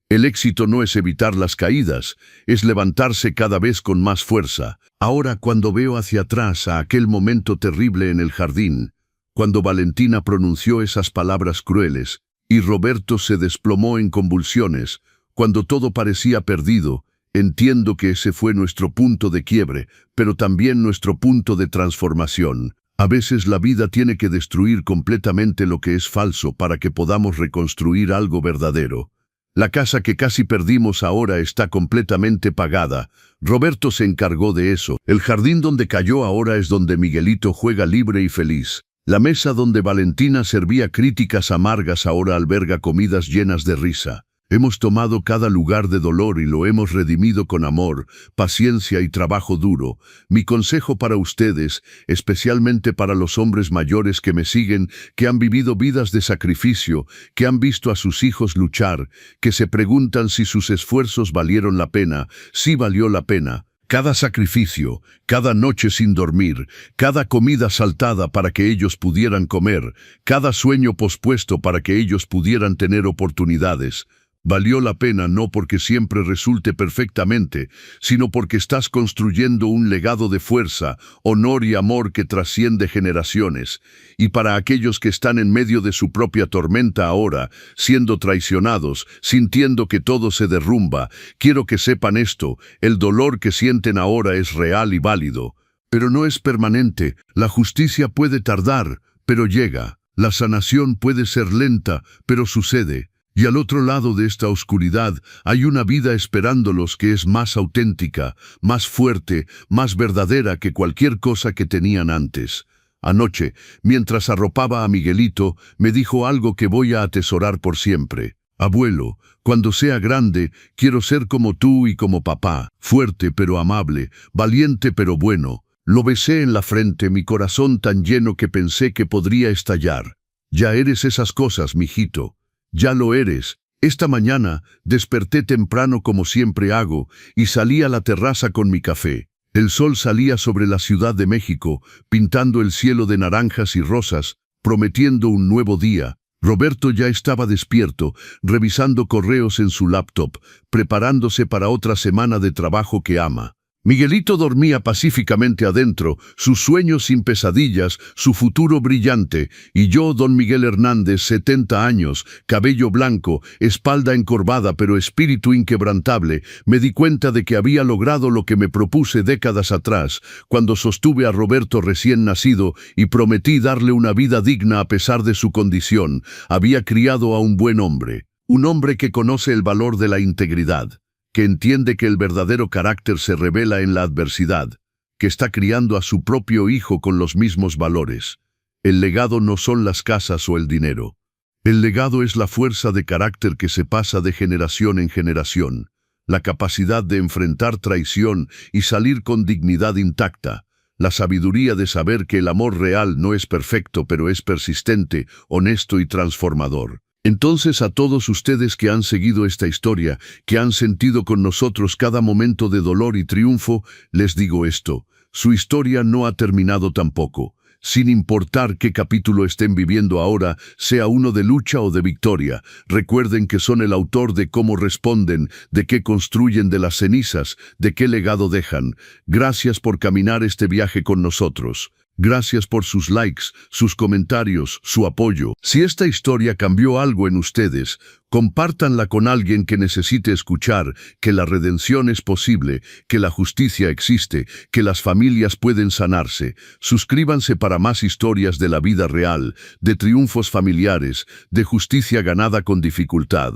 El éxito no es evitar las caídas, es levantarse cada vez con más fuerza. Ahora, cuando veo hacia atrás a aquel momento terrible en el jardín, cuando Valentina pronunció esas palabras crueles y Roberto se desplomó en convulsiones, cuando todo parecía perdido, entiendo que ese fue nuestro punto de quiebre, pero también nuestro punto de transformación. A veces la vida tiene que destruir completamente lo que es falso para que podamos reconstruir algo verdadero. La casa que casi perdimos ahora está completamente pagada. Roberto se encargó de eso. El jardín donde cayó ahora es donde Miguelito juega libre y feliz. La mesa donde Valentina servía críticas amargas ahora alberga comidas llenas de risa. Hemos tomado cada lugar de dolor y lo hemos redimido con amor, paciencia y trabajo duro. Mi consejo para ustedes, especialmente para los hombres mayores que me siguen, que han vivido vidas de sacrificio, que han visto a sus hijos luchar, que se preguntan si sus esfuerzos valieron la pena, sí valió la pena. Cada sacrificio, cada noche sin dormir, cada comida saltada para que ellos pudieran comer, cada sueño pospuesto para que ellos pudieran tener oportunidades. Valió la pena no porque siempre resulte perfectamente, sino porque estás construyendo un legado de fuerza, honor y amor que trasciende generaciones. Y para aquellos que están en medio de su propia tormenta ahora, siendo traicionados, sintiendo que todo se derrumba, quiero que sepan esto: el dolor que sienten ahora es real y válido. Pero no es permanente. La justicia puede tardar, pero llega. La sanación puede ser lenta, pero sucede. Y al otro lado de esta oscuridad hay una vida esperándolos que es más auténtica, más fuerte, más verdadera que cualquier cosa que tenían antes. Anoche, mientras arropaba a Miguelito, me dijo algo que voy a atesorar por siempre. Abuelo, cuando sea grande, quiero ser como tú y como papá, fuerte pero amable, valiente pero bueno. Lo besé en la frente, mi corazón tan lleno que pensé que podría estallar. Ya eres esas cosas, mijito. Ya lo eres. Esta mañana desperté temprano como siempre hago y salí a la terraza con mi café. El sol salía sobre la Ciudad de México, pintando el cielo de naranjas y rosas, prometiendo un nuevo día. Roberto ya estaba despierto, revisando correos en su laptop, preparándose para otra semana de trabajo que ama. Miguelito dormía pacíficamente adentro, sus sueños sin pesadillas, su futuro brillante, y yo, don Miguel Hernández, 70 años, cabello blanco, espalda encorvada pero espíritu inquebrantable, me di cuenta de que había logrado lo que me propuse décadas atrás, cuando sostuve a Roberto recién nacido y prometí darle una vida digna a pesar de su condición. Había criado a un buen hombre, un hombre que conoce el valor de la integridad, que entiende que el verdadero carácter se revela en la adversidad, que está criando a su propio hijo con los mismos valores. El legado no son las casas o el dinero. El legado es la fuerza de carácter que se pasa de generación en generación, la capacidad de enfrentar traición y salir con dignidad intacta, la sabiduría de saber que el amor real no es perfecto pero es persistente, honesto y transformador. Entonces a todos ustedes que han seguido esta historia, que han sentido con nosotros cada momento de dolor y triunfo, les digo esto: su historia no ha terminado tampoco. Sin importar qué capítulo estén viviendo ahora, sea uno de lucha o de victoria, recuerden que son el autor de cómo responden, de qué construyen de las cenizas, de qué legado dejan. Gracias por caminar este viaje con nosotros. Gracias por sus likes, sus comentarios, su apoyo. Si esta historia cambió algo en ustedes, compártanla con alguien que necesite escuchar que la redención es posible, que la justicia existe, que las familias pueden sanarse. Suscríbanse para más historias de la vida real, de triunfos familiares, de justicia ganada con dificultad.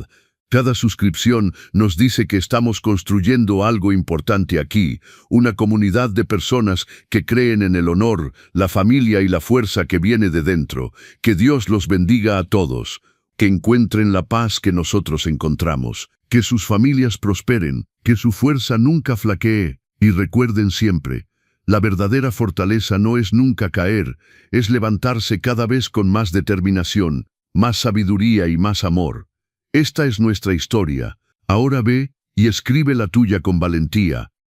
Cada suscripción nos dice que estamos construyendo algo importante aquí, una comunidad de personas que creen en el honor, la familia y la fuerza que viene de dentro. Que Dios los bendiga a todos, que encuentren la paz que nosotros encontramos, que sus familias prosperen, que su fuerza nunca flaquee, y recuerden siempre, la verdadera fortaleza no es nunca caer, es levantarse cada vez con más determinación, más sabiduría y más amor. Esta es nuestra historia. Ahora ve y escribe la tuya con valentía.